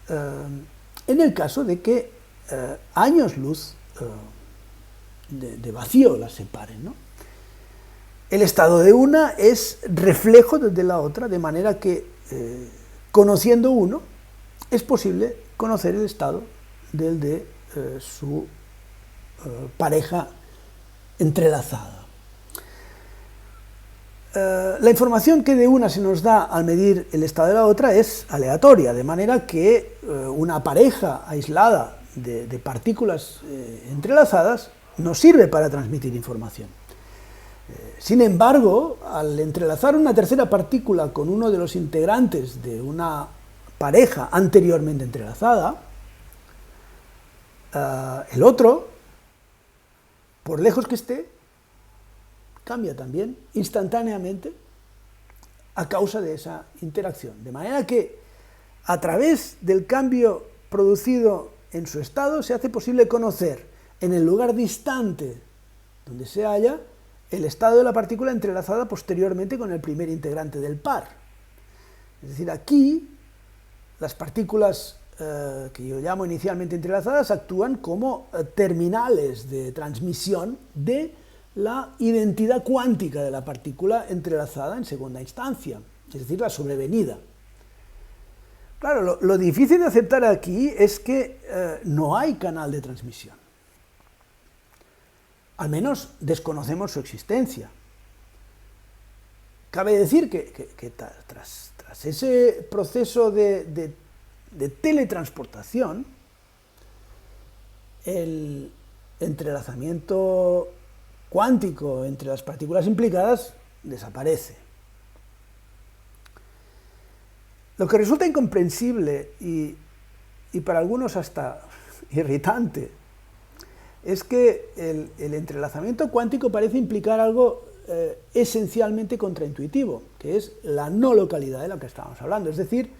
en el caso de que años luz de vacío las separen, ¿no? El estado de una es reflejo de la otra, de manera que, conociendo uno, es posible conocer el estado del de su pareja entrelazada. La información que de una se nos da al medir el estado de la otra es aleatoria, de manera que una pareja aislada de partículas entrelazadas nos sirve para transmitir información. Sin embargo, al entrelazar una tercera partícula con uno de los integrantes de una pareja anteriormente entrelazada, el otro, por lejos que esté, cambia también instantáneamente a causa de esa interacción. De manera que a través del cambio producido en su estado se hace posible conocer en el lugar distante donde se halla el estado de la partícula entrelazada posteriormente con el primer integrante del par. Es decir, aquí las partículas que yo llamo inicialmente entrelazadas actúan como terminales de transmisión de la identidad cuántica de la partícula entrelazada en segunda instancia, es decir, la sobrevenida. Claro, lo difícil de aceptar aquí es que no hay canal de transmisión. Al menos desconocemos su existencia. Cabe decir que tras ese proceso de teletransportación, el entrelazamiento cuántico entre las partículas implicadas desaparece. Lo que resulta incomprensible y para algunos hasta irritante es que el entrelazamiento cuántico parece implicar algo esencialmente contraintuitivo, que es la no localidad de la que estábamos hablando, es decir,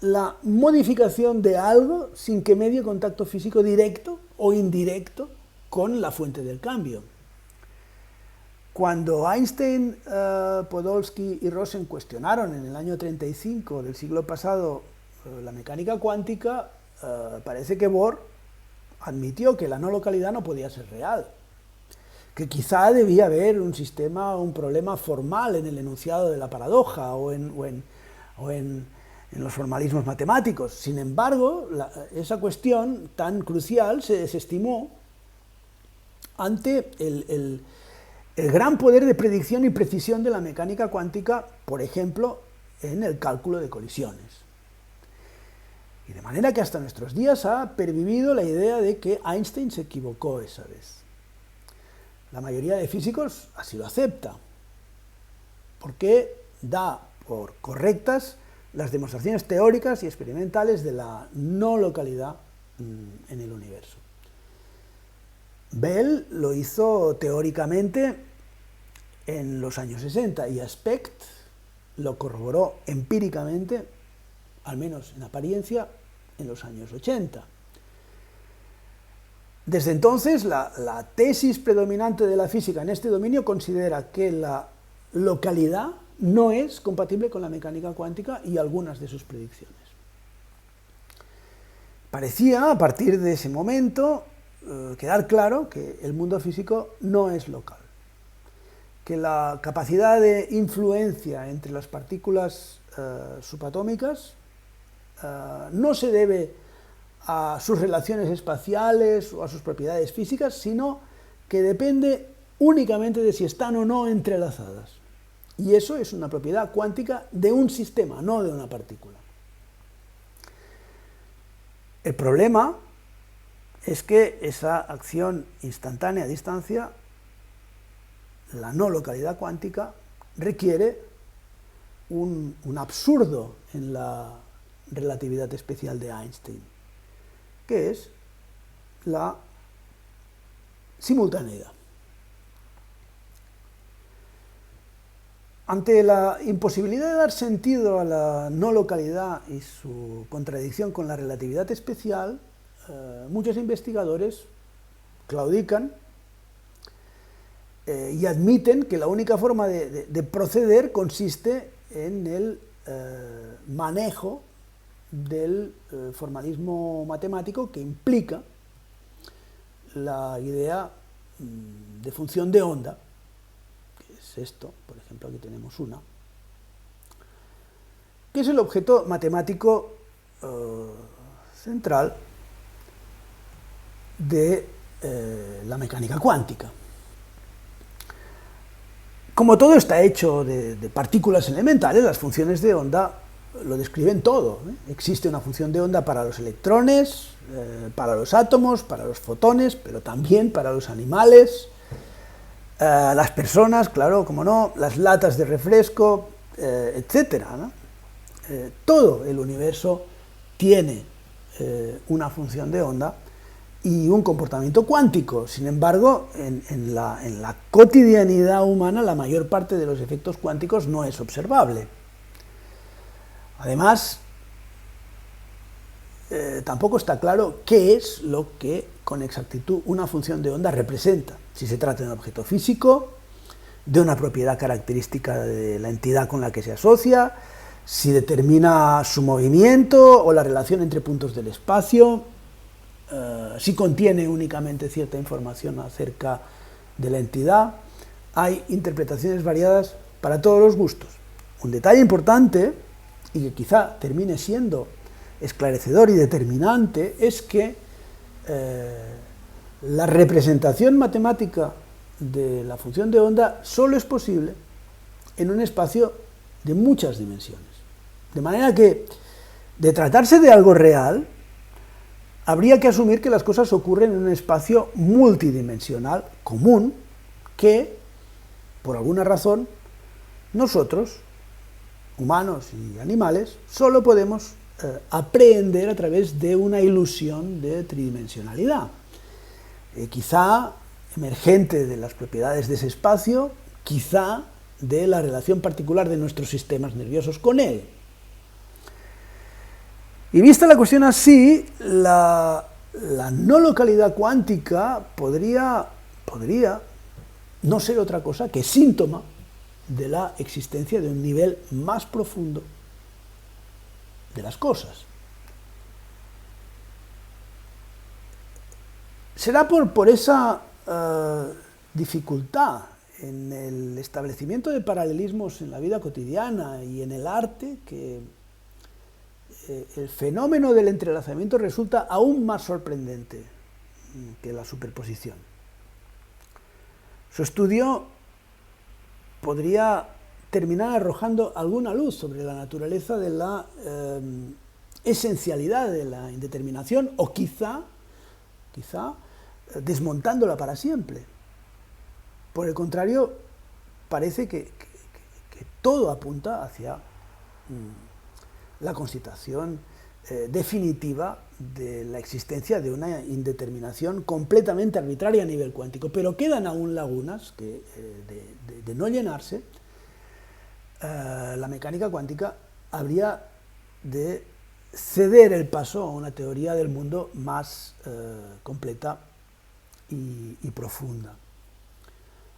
la modificación de algo sin que medie contacto físico directo o indirecto con la fuente del cambio. Cuando Einstein, Podolsky y Rosen cuestionaron en el año 35 del siglo pasado la mecánica cuántica, parece que Bohr admitió que la no localidad no podía ser real, que quizá debía haber un problema formal en el enunciado de la paradoja o en los formalismos matemáticos. Sin embargo, esa cuestión tan crucial se desestimó ante el gran poder de predicción y precisión de la mecánica cuántica, por ejemplo, en el cálculo de colisiones. Y de manera que hasta nuestros días ha pervivido la idea de que Einstein se equivocó esa vez. La mayoría de físicos así lo acepta, porque da por correctas las demostraciones teóricas y experimentales de la no localidad en el universo. Bell lo hizo teóricamente en los años 60 y Aspect lo corroboró empíricamente, al menos en apariencia, en los años 80. Desde entonces, la tesis predominante de la física en este dominio considera que la localidad no es compatible con la mecánica cuántica y algunas de sus predicciones. Parecía, a partir de ese momento, quedar claro que el mundo físico no es local, que la capacidad de influencia entre las partículas subatómicas no se debe a sus relaciones espaciales o a sus propiedades físicas, sino que depende únicamente de si están o no entrelazadas. Y eso es una propiedad cuántica de un sistema, no de una partícula. El problema es que esa acción instantánea a distancia, la no localidad cuántica, requiere un absurdo en la relatividad especial de Einstein, que es la simultaneidad. Ante la imposibilidad de dar sentido a la no localidad y su contradicción con la relatividad especial, muchos investigadores claudican y admiten que la única forma de proceder consiste en el manejo del formalismo matemático que implica la idea de función de onda, que es esto, por ejemplo, aquí tenemos una, que es el objeto matemático central de la mecánica cuántica. Como todo está hecho de partículas elementales, las funciones de onda lo describen todo. Existe una función de onda para los electrones, para los átomos, para los fotones, pero también para los animales, las personas, claro, como no, las latas de refresco, etc., ¿no? todo el universo tiene una función de onda y un comportamiento cuántico. Sin embargo, en la cotidianidad humana la mayor parte de los efectos cuánticos no es observable. Además, tampoco está claro qué es lo que con exactitud una función de onda representa. Si se trata de un objeto físico, de una propiedad característica de la entidad con la que se asocia, si determina su movimiento o la relación entre puntos del espacio, si contiene únicamente cierta información acerca de la entidad. Hay interpretaciones variadas para todos los gustos. Un detalle importante, y que quizá termine siendo esclarecedor y determinante, es que la representación matemática de la función de onda solo es posible en un espacio de muchas dimensiones. De manera que, de tratarse de algo real, habría que asumir que las cosas ocurren en un espacio multidimensional común que, por alguna razón, nosotros, humanos y animales, solo podemos aprehender a través de una ilusión de tridimensionalidad. Quizá emergente de las propiedades de ese espacio, quizá de la relación particular de nuestros sistemas nerviosos con él. Y vista la cuestión así, la no localidad cuántica podría no ser otra cosa que síntoma de la existencia de un nivel más profundo de las cosas. Será por esa dificultad en el establecimiento de paralelismos en la vida cotidiana y en el arte que el fenómeno del entrelazamiento resulta aún más sorprendente que la superposición. Su estudio podría terminar arrojando alguna luz sobre la naturaleza de la esencialidad de la indeterminación, o quizá desmontándola para siempre. Por el contrario, parece que todo apunta hacia la constatación definitiva de la existencia de una indeterminación completamente arbitraria a nivel cuántico, pero quedan aún lagunas que, de no llenarse. La mecánica cuántica habría de ceder el paso a una teoría del mundo más completa y profunda.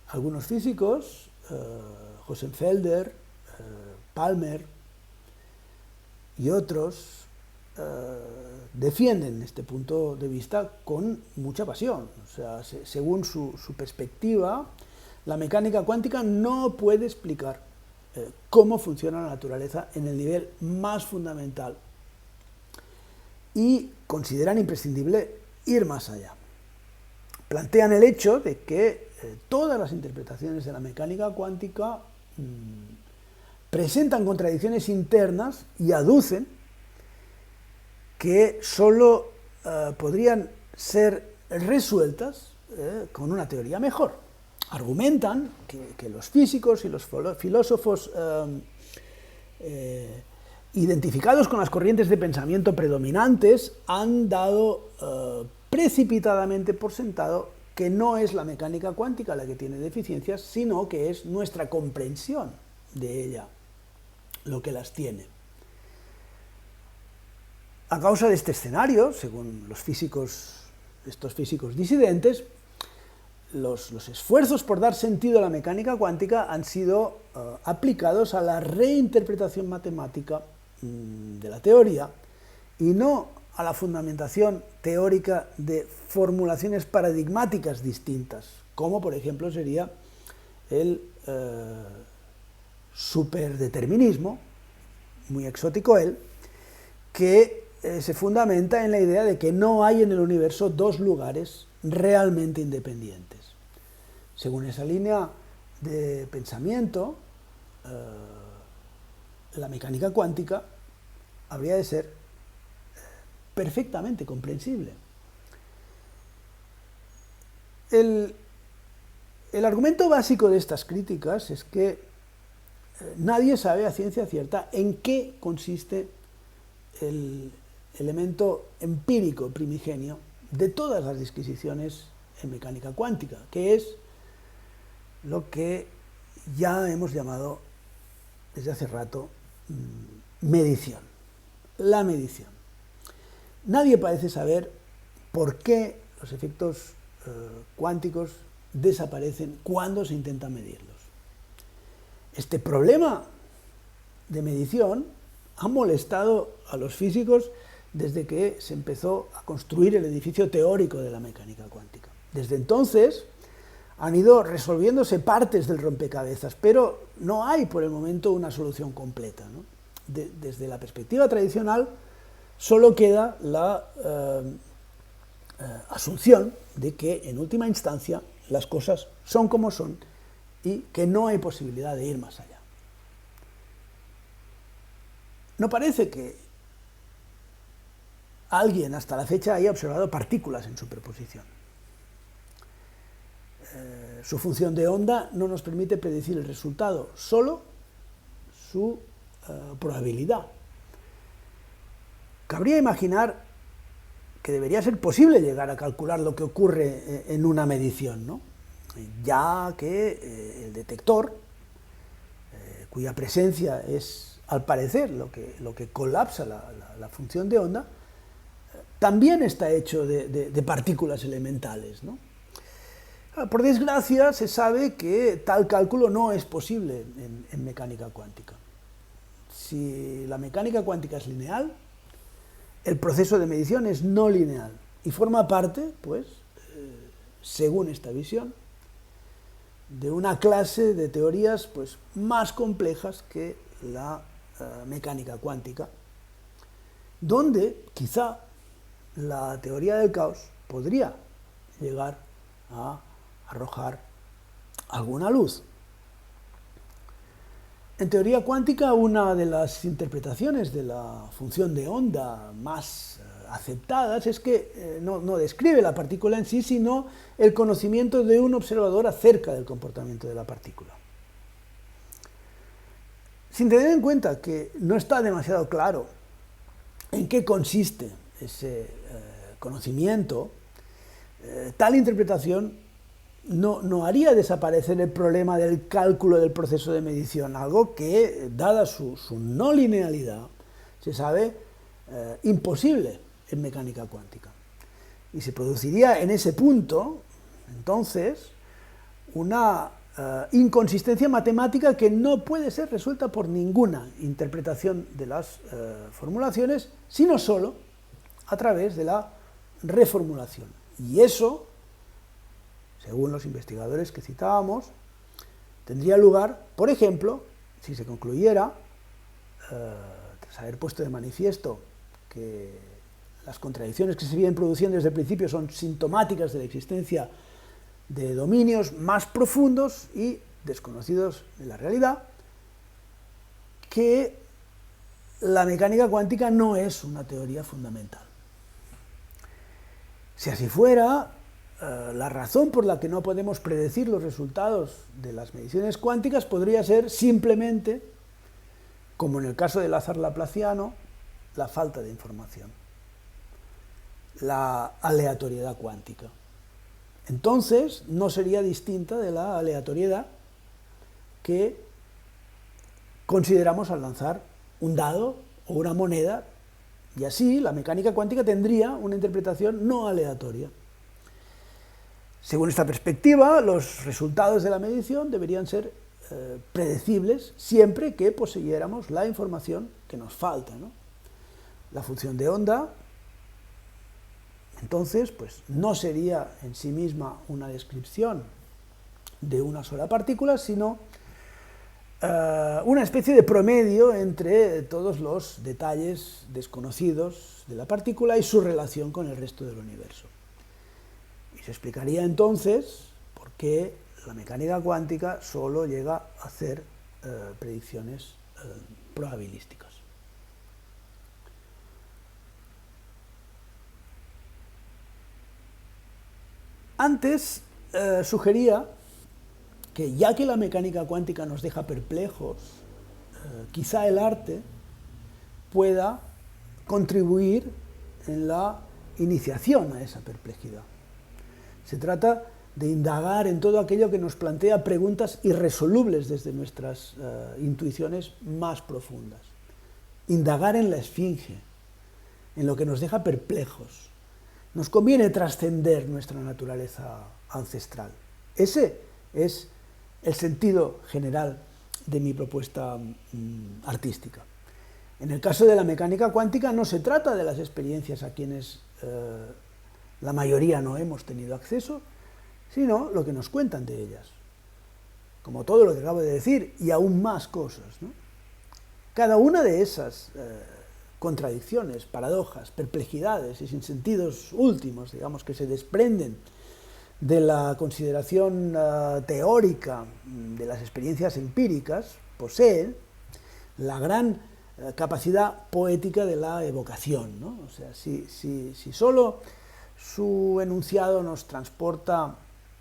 Algunos físicos, Rosenfelder, Palmer y otros, defienden este punto de vista con mucha pasión. O sea, según su perspectiva, la mecánica cuántica no puede explicar cómo funciona la naturaleza en el nivel más fundamental, y consideran imprescindible ir más allá. Plantean el hecho de que todas las interpretaciones de la mecánica cuántica presentan contradicciones internas y aducen que solo podrían ser resueltas con una teoría mejor. Argumentan que los físicos y los filósofos identificados con las corrientes de pensamiento predominantes han dado precipitadamente por sentado que no es la mecánica cuántica la que tiene deficiencias, sino que es nuestra comprensión de ella lo que las tiene. A causa de este escenario, según estos físicos disidentes, los esfuerzos por dar sentido a la mecánica cuántica han sido aplicados a la reinterpretación matemática de la teoría y no a la fundamentación teórica de formulaciones paradigmáticas distintas, como por ejemplo sería el superdeterminismo, muy exótico él, que se fundamenta en la idea de que no hay en el universo dos lugares realmente independientes. Según esa línea de pensamiento, la mecánica cuántica habría de ser perfectamente comprensible. El argumento básico de estas críticas es que nadie sabe a ciencia cierta en qué consiste el elemento empírico primigenio de todas las disquisiciones en mecánica cuántica, que es lo que ya hemos llamado desde hace rato medición, la medición. Nadie parece saber por qué los efectos cuánticos desaparecen cuando se intenta medirlos. Este problema de medición ha molestado a los físicos desde que se empezó a construir el edificio teórico de la mecánica cuántica. Desde entonces han ido resolviéndose partes del rompecabezas, pero no hay por el momento una solución completa, ¿no? Desde la perspectiva tradicional solo queda la asunción de que en última instancia las cosas son como son y que no hay posibilidad de ir más allá. No parece que alguien hasta la fecha haya observado partículas en superposición. Su función de onda no nos permite predecir el resultado, solo su probabilidad. Cabría imaginar que debería ser posible llegar a calcular lo que ocurre en una medición, ¿no? Ya que el detector, cuya presencia es, al parecer, lo que colapsa la función de onda, también está hecho de partículas elementales, ¿no? Por desgracia, se sabe que tal cálculo no es posible en mecánica cuántica. Si la mecánica cuántica es lineal, el proceso de medición es no lineal y forma parte, pues, según esta visión, de una clase de teorías pues, más complejas que la mecánica cuántica, donde quizá la teoría del caos podría llegar a arrojar alguna luz. En teoría cuántica, una de las interpretaciones de la función de onda más aceptadas es que no describe la partícula en sí, sino el conocimiento de un observador acerca del comportamiento de la partícula. Sin tener en cuenta que no está demasiado claro en qué consiste ese conocimiento, tal interpretación no haría desaparecer el problema del cálculo del proceso de medición, algo que, dada su no linealidad, se sabe imposible en mecánica cuántica. Y se produciría en ese punto, entonces, una inconsistencia matemática que no puede ser resuelta por ninguna interpretación de las formulaciones, sino solo a través de la reformulación. Y eso, según los investigadores que citábamos, tendría lugar, por ejemplo, si se concluyera, tras haber puesto de manifiesto que las contradicciones que se vienen produciendo desde el principio son sintomáticas de la existencia de dominios más profundos y desconocidos de la realidad, que la mecánica cuántica no es una teoría fundamental. Si así fuera, la razón por la que no podemos predecir los resultados de las mediciones cuánticas podría ser simplemente, como en el caso del Lazar laplaciano, la falta de información, la aleatoriedad cuántica. Entonces, no sería distinta de la aleatoriedad que consideramos al lanzar un dado o una moneda, y así la mecánica cuántica tendría una interpretación no aleatoria. Según esta perspectiva, los resultados de la medición deberían ser predecibles siempre que poseyéramos la información que nos falta, ¿no? La función de onda, entonces, pues no sería en sí misma una descripción de una sola partícula, sino una especie de promedio entre todos los detalles desconocidos de la partícula y su relación con el resto del universo. Y se explicaría entonces por qué la mecánica cuántica solo llega a hacer predicciones probabilísticas. Antes sugería que ya que la mecánica cuántica nos deja perplejos quizá el arte pueda contribuir en la iniciación a esa perplejidad. Se trata de indagar en todo aquello que nos plantea preguntas irresolubles desde nuestras intuiciones más profundas. Indagar en la esfinge, en lo que nos deja perplejos. Nos conviene trascender nuestra naturaleza ancestral. Ese es el sentido general de mi propuesta artística. En el caso de la mecánica cuántica no se trata de las experiencias a quienes la mayoría no hemos tenido acceso, sino lo que nos cuentan de ellas. Como todo lo que acabo de decir, y aún más cosas, ¿no? Cada una de esas contradicciones, paradojas, perplejidades y sinsentidos últimos, digamos, que se desprenden de la consideración teórica de las experiencias empíricas, poseen la gran capacidad poética de la evocación, ¿no? O sea, si solo su enunciado nos transporta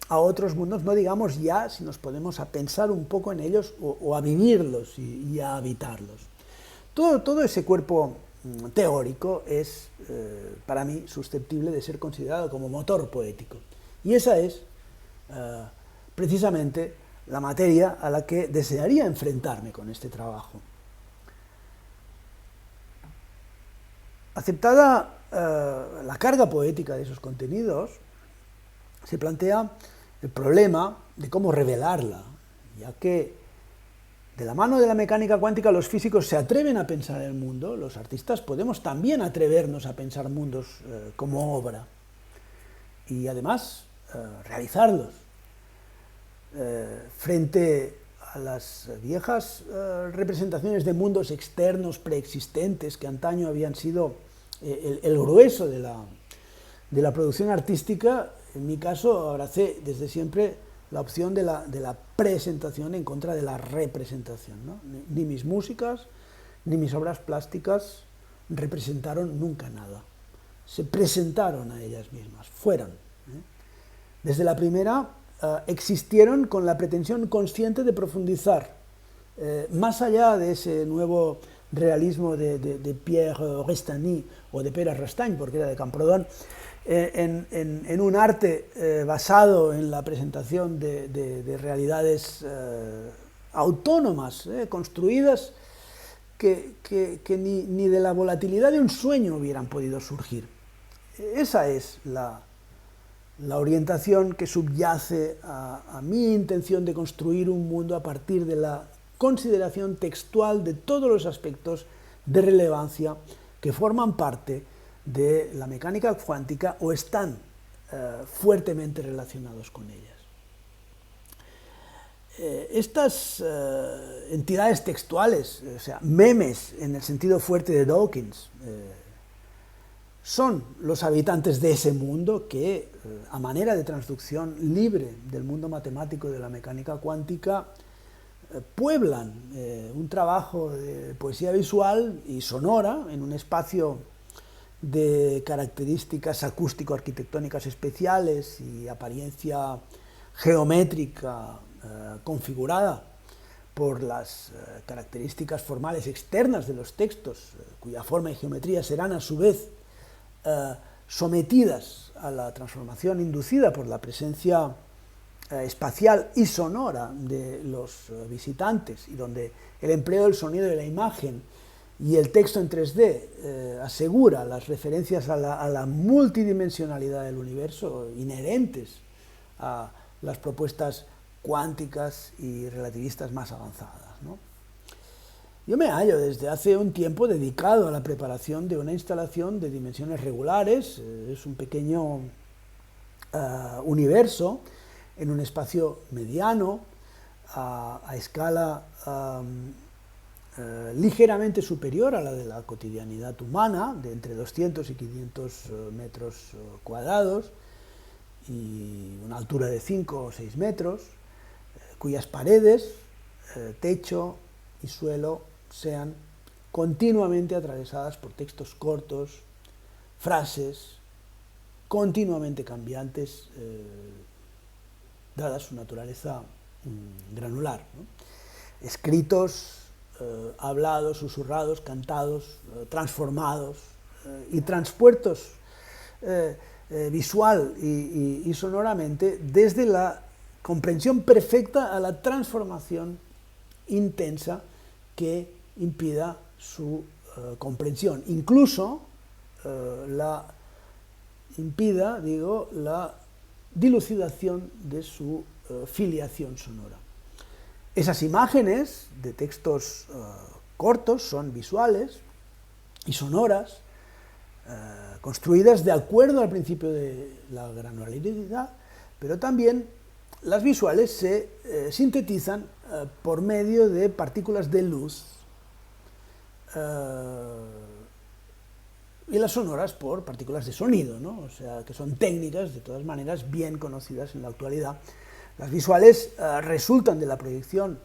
a otros mundos, no digamos ya si nos podemos a pensar un poco en ellos o a vivirlos y a habitarlos. Todo ese cuerpo teórico es, para mí, susceptible de ser considerado como motor poético. Y esa es, precisamente, la materia a la que desearía enfrentarme con este trabajo. Aceptada la carga poética de esos contenidos, se plantea el problema de cómo revelarla, ya que de la mano de la mecánica cuántica los físicos se atreven a pensar el mundo, los artistas podemos también atrevernos a pensar mundos como obra y además realizarlos. Frente a las viejas representaciones de mundos externos preexistentes que antaño habían sido el grueso de la producción artística, en mi caso abracé desde siempre la opción de la presentación en contra de la representación, ¿no? Ni mis músicas ni mis obras plásticas representaron nunca nada. Se presentaron a ellas mismas, fueron. Desde la primera existieron con la pretensión consciente de profundizar más allá de ese nuevo realismo de Pierre Restany o de Pere Restany, porque era de Camprodon, en un arte basado en la presentación de realidades autónomas, construidas, que ni de la volatilidad de un sueño hubieran podido surgir. Esa es la orientación que subyace a mi intención de construir un mundo a partir de la consideración textual de todos los aspectos de relevancia que forman parte de la mecánica cuántica o están fuertemente relacionados con ellas. Estas entidades textuales, o sea, memes en el sentido fuerte de Dawkins, son los habitantes de ese mundo que, a manera de transducción libre del mundo matemático de la mecánica cuántica, pueblan un trabajo de poesía visual y sonora en un espacio de características acústico-arquitectónicas especiales y apariencia geométrica configurada por las características formales externas de los textos, cuya forma y geometría serán a su vez sometidas a la transformación inducida por la presencia espacial y sonora de los visitantes, y donde el empleo del sonido de la imagen y el texto en 3D asegura las referencias a la multidimensionalidad del universo inherentes a las propuestas cuánticas y relativistas más avanzadas, ¿no? Yo me hallo desde hace un tiempo dedicado a la preparación de una instalación de dimensiones regulares, es un pequeño universo en un espacio mediano, a escala ligeramente superior a la de la cotidianidad humana, de entre 200 y 500 metros cuadrados, y una altura de 5 o 6 metros, cuyas paredes, techo y suelo sean continuamente atravesadas por textos cortos, frases continuamente cambiantes, dada su naturaleza granular, ¿no? Escritos hablados, susurrados, cantados, transformados y transpuestos visual y sonoramente desde la comprensión perfecta a la transformación intensa que impida su comprensión. Incluso impida, digo, la dilucidación de su filiación sonora. Esas imágenes de textos cortos son visuales y sonoras, construidas de acuerdo al principio de la granularidad, pero también las visuales se sintetizan por medio de partículas de luz y las sonoras por partículas de sonido, ¿no? O sea, que son técnicas, de todas maneras, bien conocidas en la actualidad. Las visuales resultan de la proyección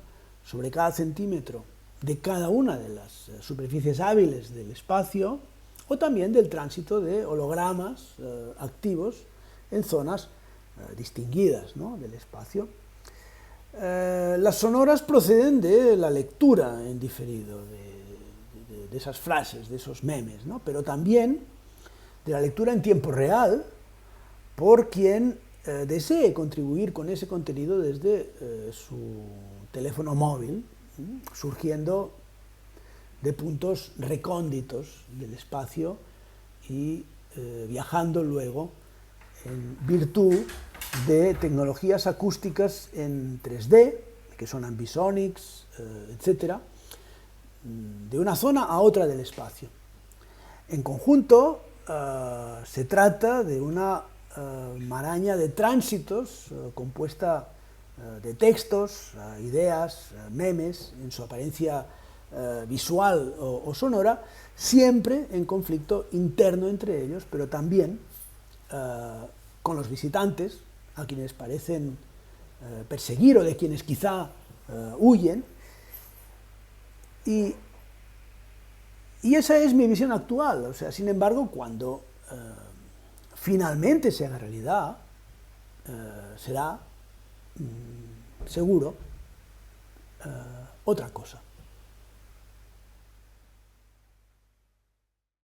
sobre cada centímetro de cada una de las superficies hábiles del espacio, o también del tránsito de hologramas activos en zonas distinguidas, ¿no?, del espacio. Las sonoras proceden de la lectura en diferido de esas frases, de esos memes, ¿no?, pero también de la lectura en tiempo real por quien desee contribuir con ese contenido desde su teléfono móvil, surgiendo de puntos recónditos del espacio y viajando luego en virtud de tecnologías acústicas en 3D, que son ambisonics, etc., de una zona a otra del espacio. En conjunto, se trata de una maraña de tránsitos compuesta de textos, ideas, memes, en su apariencia visual o sonora, siempre en conflicto interno entre ellos, pero también con los visitantes, a quienes parecen perseguir o de quienes quizá huyen. Y esa es mi visión actual. O sea, sin embargo, cuando finalmente se haga realidad, será seguro otra cosa.